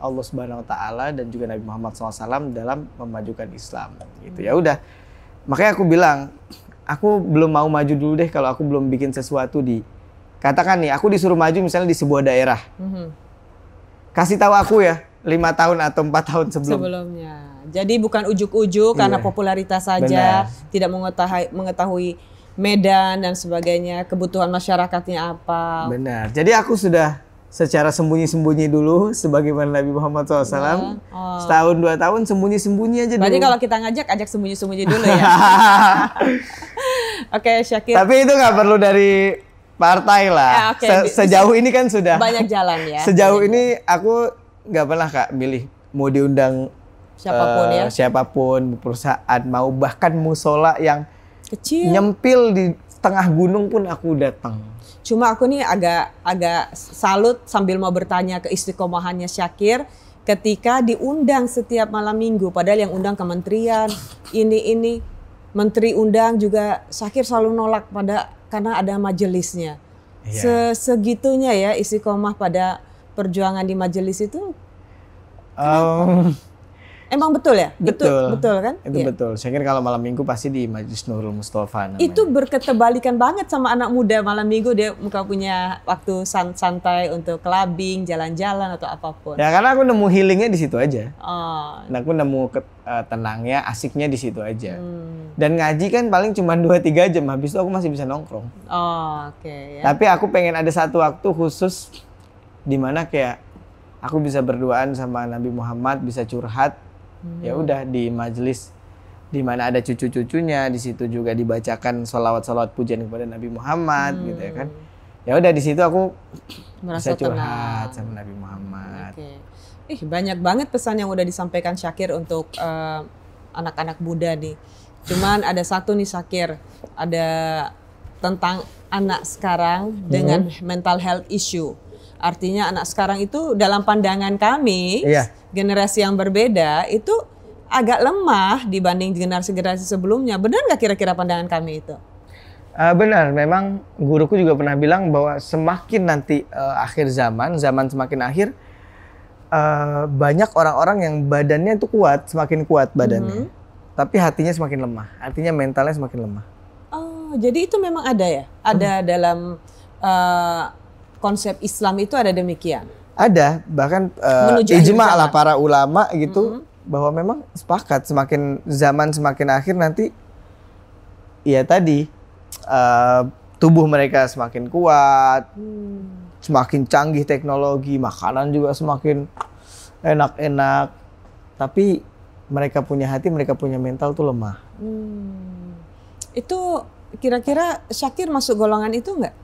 Allah Subhanahu Wa Taala dan juga Nabi Muhammad SAW dalam memajukan Islam. Gitu ya udah. Makanya aku bilang, aku belum mau maju dulu deh kalau aku belum bikin sesuatu katakan nih, aku disuruh maju misalnya di sebuah daerah. Kasih tahu aku ya 5 tahun atau 4 tahun sebelumnya. Jadi bukan ujuk-ujuk karena popularitas saja, tidak mengetahui medan dan sebagainya, kebutuhan masyarakatnya apa. Benar. Jadi aku sudah secara sembunyi-sembunyi dulu sebagaimana Nabi Muhammad SAW. Setahun 2 tahun sembunyi-sembunyi aja dulu. Berarti kalau kita ajak sembunyi-sembunyi dulu ya. Oke, Syakir. Tapi itu nggak perlu dari partai lah. Sejauh ini kan sudah banyak jalan ya. Sejauh ini aku nggak pernah Kak milih mau diundang siapapun, perusahaan, mau bahkan musola yang kecil nyempil di tengah gunung pun aku datang. Cuma aku nih agak salut sambil mau bertanya ke istiqomahannya Syakir ketika diundang setiap malam minggu, padahal yang undang kementerian ini menteri undang juga Syakir selalu nolak karena ada majelisnya. Segitunya ya istiqomah pada perjuangan di majelis itu. Emang betul ya? Betul kan? Itu betul. Saya kira kalau malam minggu pasti di Majelis Nurul Mustafa namanya. Itu berketebalikan banget sama anak muda. Malam minggu dia punya waktu santai untuk clubbing, jalan-jalan atau apapun. Ya karena aku nemu healingnya di situ aja. Nah, aku nemu tenangnya, asiknya di situ aja. Dan ngaji kan paling cuma 2-3 jam. Habis itu aku masih bisa nongkrong. Ya. Tapi aku pengen ada satu waktu khusus di mana kayak aku bisa berduaan sama Nabi Muhammad, bisa curhat. Ya udah di majelis di mana ada cucu-cucunya, di situ juga dibacakan sholawat pujian kepada Nabi Muhammad gitu ya kan. Ya udah di situ aku bisa curhat sama Nabi Muhammad. Banyak banget pesan yang udah disampaikan Syakir untuk anak-anak muda nih. Cuman ada satu nih Syakir, ada tentang anak sekarang dengan mental health issue. Artinya anak sekarang itu dalam pandangan kami, generasi yang berbeda itu agak lemah dibanding generasi-generasi sebelumnya. Benar nggak kira-kira pandangan kami itu? Benar, memang guruku juga pernah bilang bahwa semakin nanti akhir zaman semakin akhir, banyak orang-orang yang badannya itu kuat, semakin kuat badannya. Tapi hatinya semakin lemah, artinya mentalnya semakin lemah. Jadi itu memang ada ya? Ada dalam konsep Islam itu ada demikian? Ada, bahkan ijma lah para ulama gitu, bahwa memang sepakat zaman semakin akhir nanti, ya tadi, tubuh mereka semakin kuat, semakin canggih teknologi, makanan juga semakin enak-enak, tapi mereka punya hati, mereka punya mental tuh lemah. Itu kira-kira Syakir masuk golongan itu nggak?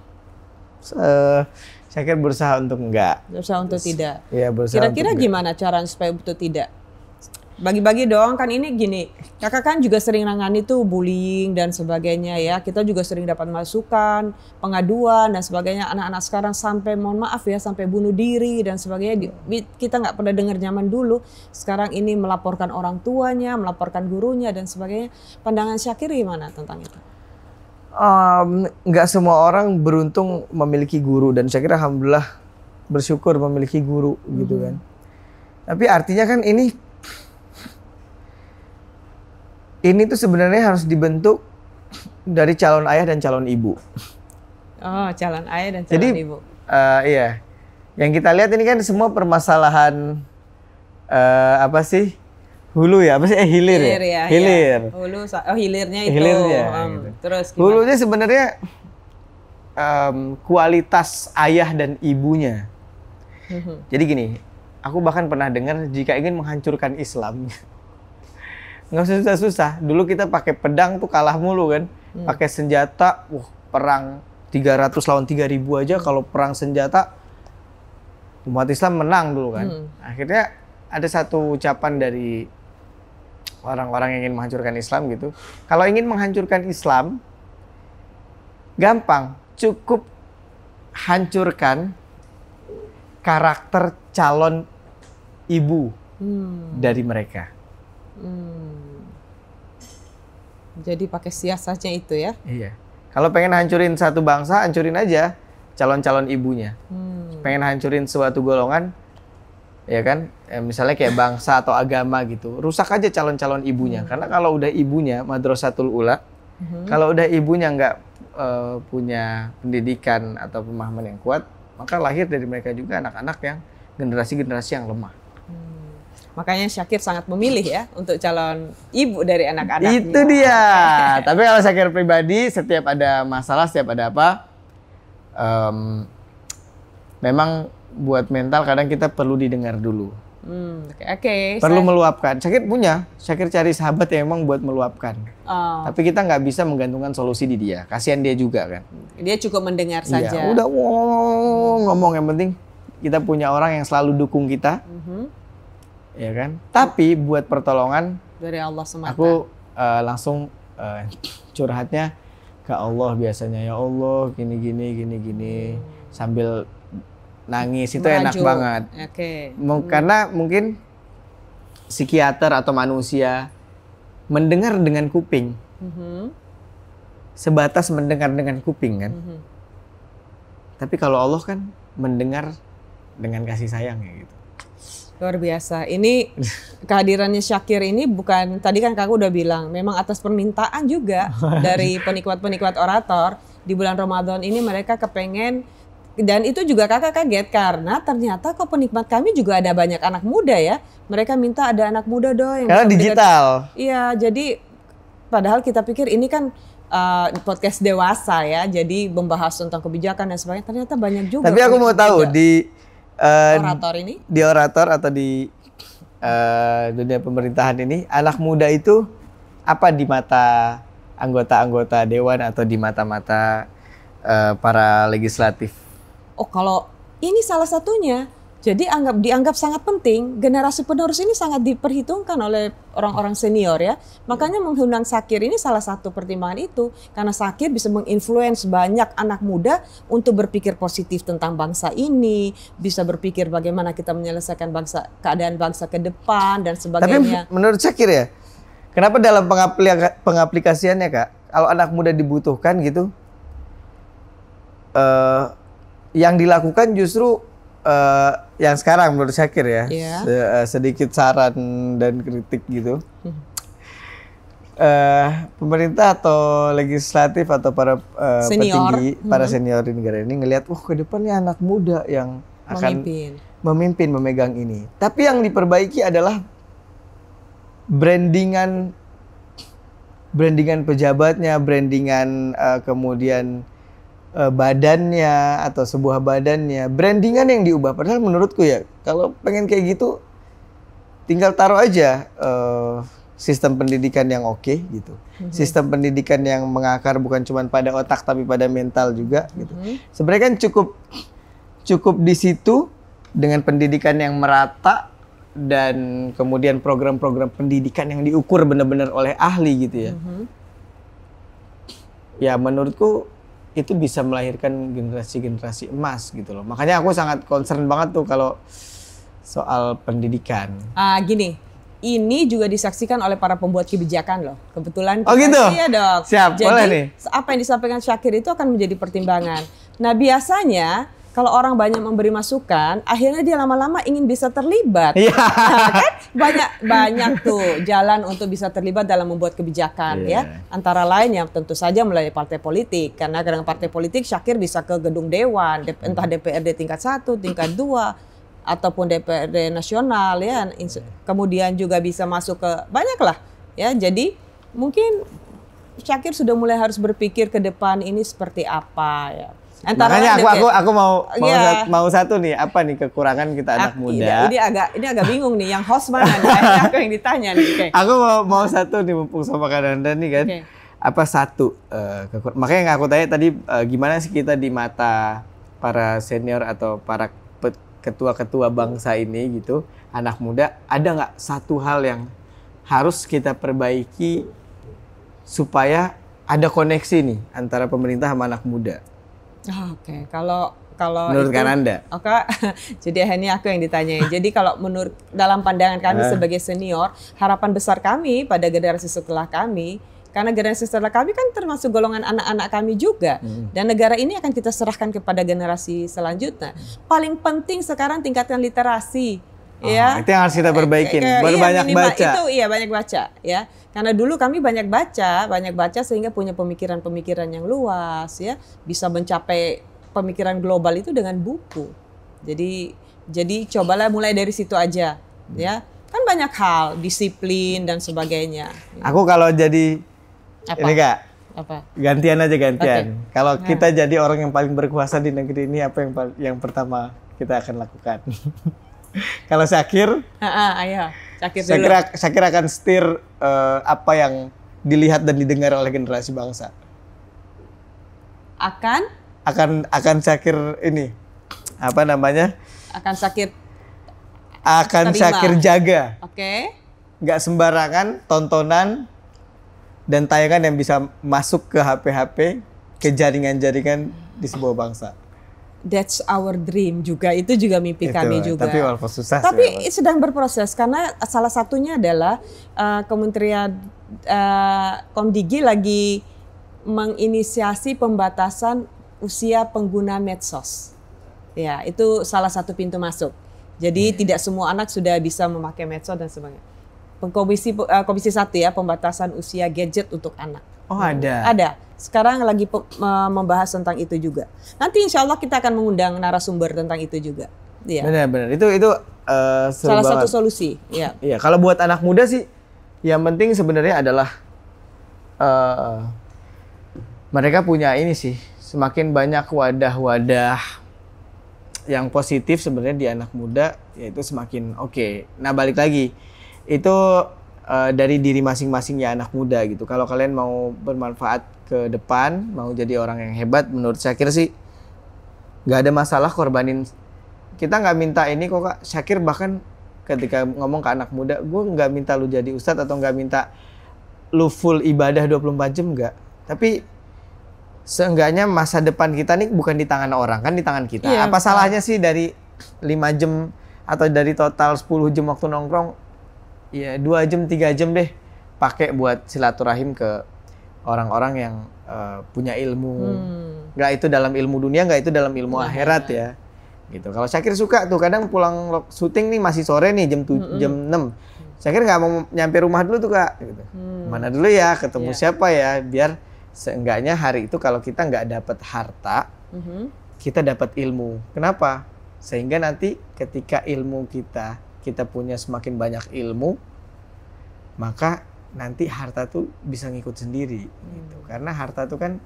Syakir berusaha untuk enggak. Berusaha untuk tidak. Ya, berusaha. Kira-kira gimana cara supaya betul tidak? Bagi-bagi dong, kan ini gini, kakak kan juga sering nangani tuh bullying dan sebagainya ya. Kita juga sering dapat masukan, pengaduan dan sebagainya. Anak-anak sekarang sampai, mohon maaf ya, sampai bunuh diri dan sebagainya. Kita nggak pernah dengar zaman dulu. Sekarang ini melaporkan orang tuanya, melaporkan gurunya dan sebagainya. Pandangan Syakir gimana tentang itu? Nggak semua orang beruntung memiliki guru, dan saya kira alhamdulillah bersyukur memiliki guru gitu kan. Tapi artinya kan ini tuh sebenarnya harus dibentuk dari calon ayah dan calon ibu. Oh, calon ayah dan calon ibu. Iya. Yang kita lihat ini kan semua permasalahan apa sih? Hulu ya, apa sih? Hilir ya? Hilir. Ya. Hulu, hilirnya itu. Hilirnya. Gitu. Terus gimana? Hulunya sebenarnya kualitas ayah dan ibunya. Jadi gini, aku bahkan pernah dengar jika ingin menghancurkan Islam, nggak usah susah-susah. Dulu kita pakai pedang tuh kalah mulu kan. Pakai senjata, perang 300 lawan 3000 aja. Kalau perang senjata, umat Islam menang dulu kan. Akhirnya ada satu ucapan dari orang-orang yang ingin menghancurkan Islam gitu. Kalau ingin menghancurkan Islam, gampang. Cukup hancurkan karakter calon ibu dari mereka. Jadi pakai siasatnya itu ya? Iya. Kalau pengen hancurin satu bangsa, hancurin aja calon-calon ibunya. Pengen hancurin suatu golongan, ya kan? Misalnya kayak bangsa atau agama gitu, rusak aja calon-calon ibunya. Karena kalau udah ibunya madrasatul ula, kalau udah ibunya nggak punya pendidikan atau pemahaman yang kuat, maka lahir dari mereka juga anak-anak yang generasi-generasi yang lemah. Makanya Syakir sangat memilih ya untuk calon ibu dari anak-anak. Itu dia. Tapi kalau Syakir pribadi, setiap ada masalah, setiap ada apa, memang buat mental kadang kita perlu didengar dulu. Perlu meluapkan. Syakir cari sahabat yang emang buat meluapkan. Tapi kita nggak bisa menggantungkan solusi di dia. Kasihan dia juga kan. Dia cukup mendengar saja. Udah ngomong, yang penting kita punya orang yang selalu dukung kita. Ya kan? Tapi buat pertolongan dari Allah semata. Aku langsung curhatnya ke Allah biasanya. Ya Allah, gini. Sambil nangis. Itu enak banget. Karena mungkin psikiater atau manusia mendengar dengan kuping. Sebatas mendengar dengan kuping kan. Tapi kalau Allah kan mendengar dengan kasih sayang ya gitu. Luar biasa. Ini kehadirannya Syakir ini bukan, tadi kan kakak udah bilang, memang atas permintaan juga dari penikmat-penikmat orator. Di bulan Ramadan ini mereka kepengen, dan itu juga kakak kaget karena ternyata kok penikmat kami juga ada banyak anak muda ya. Mereka minta ada anak muda dong. Karena digital. Iya, jadi padahal kita pikir ini kan podcast dewasa ya, jadi membahas tentang kebijakan dan sebagainya. Ternyata banyak juga. Tapi aku mau tahu orator ini? Di orator atau di dunia pemerintahan ini, anak muda itu apa di mata anggota-anggota dewan atau di mata-mata para legislatif? Oh, kalau ini salah satunya. Jadi dianggap sangat penting. Generasi penerus ini sangat diperhitungkan oleh orang-orang senior ya. Makanya mengundang Syakir ini salah satu pertimbangan itu. Karena Syakir bisa menginfluence banyak anak muda untuk berpikir positif tentang bangsa ini. Bisa berpikir bagaimana kita menyelesaikan keadaan bangsa ke depan dan sebagainya. Tapi menurut Syakir ya, kenapa dalam pengaplikasiannya Kak, kalau anak muda dibutuhkan gitu, yang dilakukan justru yang sekarang menurut Syakir ya, sedikit saran dan kritik gitu. Pemerintah atau legislatif atau para petinggi, para senior di negara ini ngelihat, ke depannya anak muda yang akan memimpin, memegang ini. Tapi yang diperbaiki adalah brandingan pejabatnya, brandingan kemudian badannya atau sebuah badannya, brandingan yang diubah. Padahal menurutku ya, kalau pengen kayak gitu tinggal taruh aja sistem pendidikan yang oke gitu. Sistem pendidikan yang mengakar bukan cuma pada otak tapi pada mental juga gitu. Sebenarnya kan cukup di situ dengan pendidikan yang merata dan kemudian program-program pendidikan yang diukur benar-benar oleh ahli gitu ya. Ya menurutku itu bisa melahirkan generasi-generasi emas gitu loh. Makanya aku sangat concern banget tuh kalau soal pendidikan. Gini, ini juga disaksikan oleh para pembuat kebijakan loh. Kebetulan kita, gitu? Iya dong. Siap, jadi, boleh nih. Apa yang disampaikan Syakir itu akan menjadi pertimbangan. Nah biasanya kalau orang banyak memberi masukan, akhirnya dia lama-lama ingin bisa terlibat. Nah, kan banyak tuh jalan untuk bisa terlibat dalam membuat kebijakan ya. Antara lain yang tentu saja melalui partai politik. Karena dengan partai politik Syakir bisa ke gedung dewan, entah DPRD tingkat 1, tingkat 2, ataupun DPRD nasional ya. Kemudian juga bisa masuk ke banyak lah ya. Jadi mungkin Syakir sudah mulai harus berpikir ke depan ini seperti apa ya. Makanya aku mau satu nih, apa nih kekurangan kita anak muda? Ini agak bingung nih, yang host mana nih? Aku yang ditanya nih. Aku mau satu nih, mumpung sama Kak Nanda nih kan. Apa satu? Makanya aku tanya tadi, gimana sih kita di mata para senior atau para ketua-ketua bangsa ini gitu, anak muda, ada nggak satu hal yang harus kita perbaiki supaya ada koneksi nih antara pemerintah sama anak muda? Oke. Kalau menurut Kak Nanda. Oke. Jadi ini aku yang ditanyain. Jadi kalau menurut dalam pandangan kami sebagai senior, harapan besar kami pada generasi setelah kami, karena generasi setelah kami kan termasuk golongan anak-anak kami juga. Dan negara ini akan kita serahkan kepada generasi selanjutnya. Paling penting sekarang tingkatkan literasi. Ya. Itu yang harus kita perbaikin. Banyak baca. Itu banyak baca ya. Karena dulu kami banyak baca sehingga punya pemikiran-pemikiran yang luas ya, bisa mencapai pemikiran global itu dengan buku. Jadi cobalah mulai dari situ aja ya. Kan banyak hal, disiplin dan sebagainya. Aku kalau jadi ini Kak, gantian aja. Kalau kita jadi orang yang paling berkuasa di negeri ini, apa yang pertama kita akan lakukan? Kalau Syakir, ayo. Syakir akan setir apa yang dilihat dan didengar oleh generasi bangsa. Akan Syakir ini apa namanya? Akan Syakir jaga. Oke. Nggak sembarangan tontonan dan tayangan yang bisa masuk ke HP, ke jaringan-jaringan di sebuah bangsa. That's our dream juga, itu juga mimpi kami juga. Tapi walaupun susah. Tapi sedang berproses karena salah satunya adalah Kementerian Komdigi lagi menginisiasi pembatasan usia pengguna medsos. Ya, itu salah satu pintu masuk. Jadi tidak semua anak sudah bisa memakai medsos dan sebagainya. Komisi 1 ya, pembatasan usia gadget untuk anak. Oh, ada. Ada. Sekarang lagi membahas tentang itu juga. Nanti insya Allah kita akan mengundang narasumber tentang itu juga. Ya. Benar. Itu salah satu solusi. Ya. Iya. Kalau buat anak muda sih, yang penting sebenarnya adalah mereka punya ini sih. Semakin banyak wadah-wadah yang positif sebenarnya di anak muda, yaitu semakin oke. Nah balik lagi, itu dari diri masing-masing ya anak muda gitu. Kalau kalian mau bermanfaat ke depan, mau jadi orang yang hebat, menurut Syakir sih nggak ada masalah korbanin. Kita nggak minta ini kok Kak. Syakir bahkan ketika ngomong ke anak muda, gue nggak minta lu jadi ustadz atau nggak minta lu full ibadah 24 jam, nggak. Tapi seenggaknya masa depan kita nih bukan di tangan orang, kan di tangan kita. Iya, apa salahnya sih dari 5 jam atau dari total 10 jam waktu nongkrong, ya 2 jam, 3 jam deh pakai buat silaturahim ke orang-orang yang punya ilmu. Nggak itu dalam ilmu dunia, nggak itu dalam ilmu akhirat ya. Gitu. Kalau Syakir suka tuh kadang pulang syuting nih masih sore nih jam 6. Syakir nggak mau nyampe rumah dulu tuh Kak. Gitu. Mana dulu ya, ketemu siapa ya, biar seenggaknya hari itu kalau kita nggak dapat harta, kita dapat ilmu. Kenapa? Sehingga nanti ketika ilmu kita punya semakin banyak ilmu, maka nanti harta tuh bisa ngikut sendiri. Gitu. Karena harta tuh kan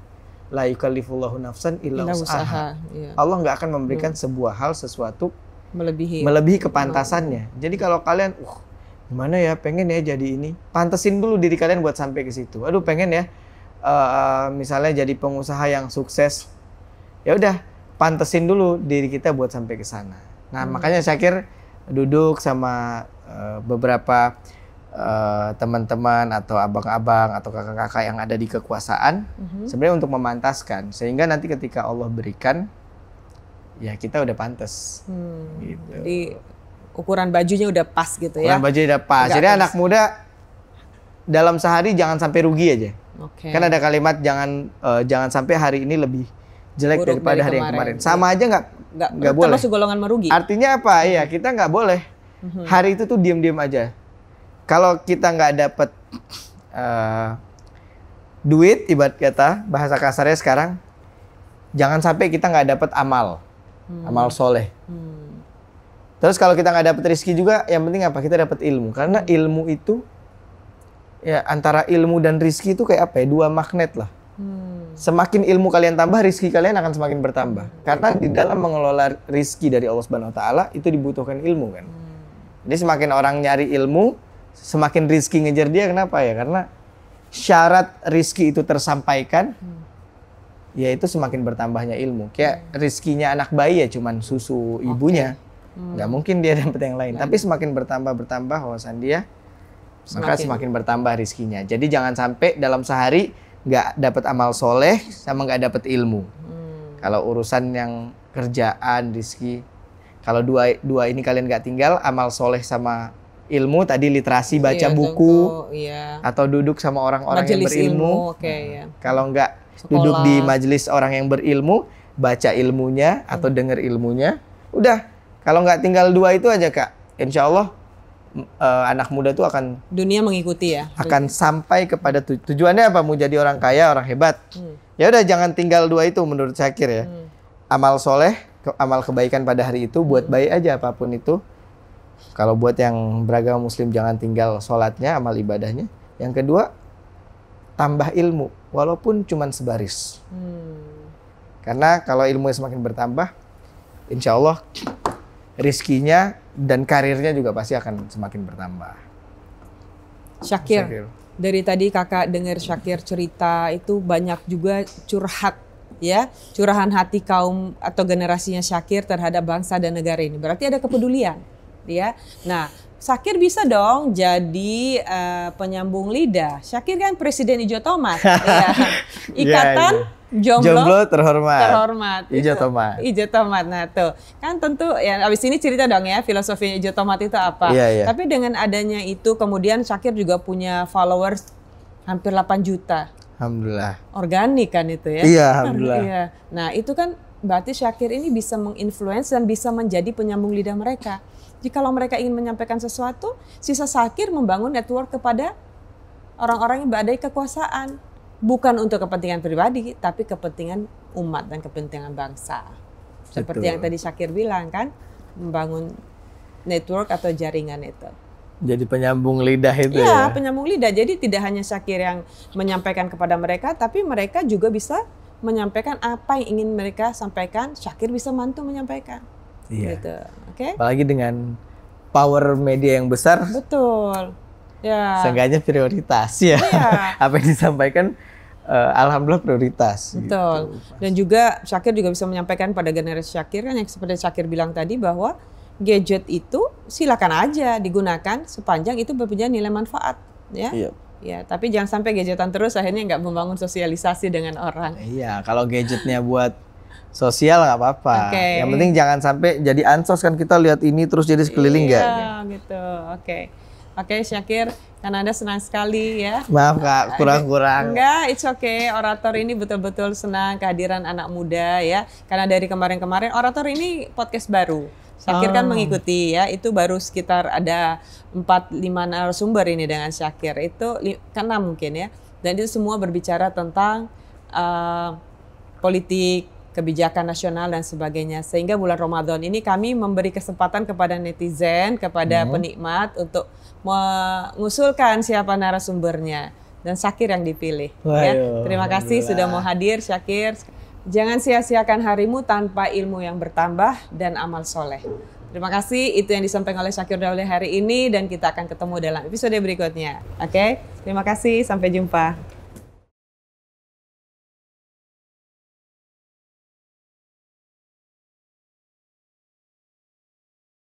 la yukallifullahu nafsan illa wus'aha. Allah nggak akan memberikan sebuah hal sesuatu melebihi kepantasannya. Jadi kalau kalian Gimana ya, pengen ya jadi ini. Pantesin dulu diri kalian buat sampai ke situ. Aduh, pengen ya misalnya jadi pengusaha yang sukses. Ya udah, pantesin dulu diri kita buat sampai ke sana. Nah, makanya Syakir duduk sama beberapa teman-teman atau abang-abang atau kakak-kakak yang ada di kekuasaan, sebenarnya untuk memantaskan, sehingga nanti ketika Allah berikan, ya kita udah pantas. Gitu. Jadi ukuran bajunya udah pas gitu ya. Ukuran bajunya udah pas. Jadi anak muda dalam sehari jangan sampai rugi aja. Kan ada kalimat jangan sampai hari ini lebih jelek daripada hari yang kemarin. Sama aja nggak boleh. Termasuk golongan merugi. Artinya apa? Ya kita nggak boleh. Hari itu tuh diam-diam aja. Kalau kita nggak dapet duit, ibarat kata bahasa kasarnya sekarang, jangan sampai kita nggak dapet amal soleh. Terus kalau kita nggak dapet rezeki juga, yang penting apa? Kita dapet ilmu. Karena ilmu itu, ya antara ilmu dan rezeki itu kayak apa ya? Dua magnet lah. Semakin ilmu kalian tambah, rezeki kalian akan semakin bertambah. Karena di dalam mengelola rezeki dari Allah Subhanahu Wa Taala itu dibutuhkan ilmu kan. Jadi semakin orang nyari ilmu, semakin rezeki ngejar dia. Kenapa ya? Karena syarat rezeki itu tersampaikan, yaitu semakin bertambahnya ilmu. Kayak rezekinya anak bayi ya cuman susu ibunya. Nggak mungkin dia dapat yang lain. Tapi semakin bertambah wawasan dia, maka semakin bertambah rezekinya. Jadi jangan sampai dalam sehari nggak dapat amal soleh sama nggak dapat ilmu. Kalau urusan yang kerjaan, rezeki, kalau dua ini kalian nggak tinggal, amal soleh sama ilmu tadi, literasi, baca buku, atau duduk sama orang-orang yang berilmu. Kalau nggak duduk di majelis orang yang berilmu, baca ilmunya atau dengar ilmunya, udah. Kalau nggak tinggal dua itu aja Kak, insya Allah anak muda tuh akan dunia mengikuti ya. Akan sampai kepada tujuannya apa? Mau jadi orang kaya, orang hebat. Ya udah, jangan tinggal dua itu menurut Syakir ya. Amal soleh, amal kebaikan pada hari itu, buat baik aja apapun itu. Kalau buat yang beragama Muslim jangan tinggal sholatnya, amal ibadahnya. Yang kedua, tambah ilmu, walaupun cuman sebaris. Karena kalau ilmunya semakin bertambah, insya Allah rizkinya dan karirnya juga pasti akan semakin bertambah. Syakir, dari tadi kakak dengar Syakir cerita itu banyak juga curhat ya, curahan hati kaum atau generasinya Syakir terhadap bangsa dan negara ini. Berarti ada kepedulian, ya. Nah, Syakir bisa dong jadi penyambung lidah. Syakir kan Presiden Ijo Tomat, ya. Ikatan Jomblo terhormat. Ijo Tomat. Nah tuh, kan tentu ya abis ini cerita dong ya filosofinya Ijo Tomat itu apa. Tapi dengan adanya itu kemudian Syakir juga punya followers hampir 8 juta. Alhamdulillah. Organik kan itu ya. Iya, alhamdulillah. Iya. Nah itu kan berarti Syakir ini bisa menginfluence dan bisa menjadi penyambung lidah mereka. Jikalau mereka ingin menyampaikan sesuatu, sisa Syakir membangun network kepada orang-orang yang berada di kekuasaan. Bukan untuk kepentingan pribadi, tapi kepentingan umat dan kepentingan bangsa. Seperti yang tadi Syakir bilang kan, membangun network atau jaringan itu. Jadi penyambung lidah itu ya? Iya, penyambung lidah. Jadi tidak hanya Syakir yang menyampaikan kepada mereka, tapi mereka juga bisa menyampaikan apa yang ingin mereka sampaikan. Syakir bisa bantu menyampaikan. Iya. Gitu. Oke? Apalagi dengan power media yang besar. Betul. Ya. Seenggaknya prioritas ya. Iya. Apa yang disampaikan alhamdulillah prioritas. Betul. Gitu. Dan juga Syakir juga bisa menyampaikan pada generasi Syakir kan yang seperti Syakir bilang tadi bahwa gadget itu silakan aja digunakan sepanjang itu mempunyai nilai manfaat, ya. Iya. Ya, tapi jangan sampai gadgetan terus akhirnya nggak membangun sosialisasi dengan orang. Iya, kalau gadgetnya buat sosial nggak apa-apa. Yang penting jangan sampai jadi ansos kan, kita lihat ini terus jadi sekeliling nggak? Iya, gitu. Oke, Syakir, kan Anda senang sekali ya. Maaf Kak, kurang-kurang. Enggak, it's okay. Orator ini betul-betul senang kehadiran anak muda ya. Karena dari kemarin-kemarin, Orator ini podcast baru. Syakir kan mengikuti ya, itu baru sekitar ada 4-5 narasumber ini dengan Syakir. Itu kan 6 mungkin ya. Dan itu semua berbicara tentang politik, kebijakan nasional dan sebagainya. Sehingga bulan Ramadan ini kami memberi kesempatan kepada netizen, kepada penikmat untuk mengusulkan siapa narasumbernya. Dan Syakir yang dipilih. Ya. Terima kasih sudah mau hadir Syakir. Jangan sia-siakan harimu tanpa ilmu yang bertambah dan amal soleh. Terima kasih, itu yang disampaikan oleh Syakir Daudi hari ini dan kita akan ketemu dalam episode berikutnya. Oke, terima kasih, sampai jumpa.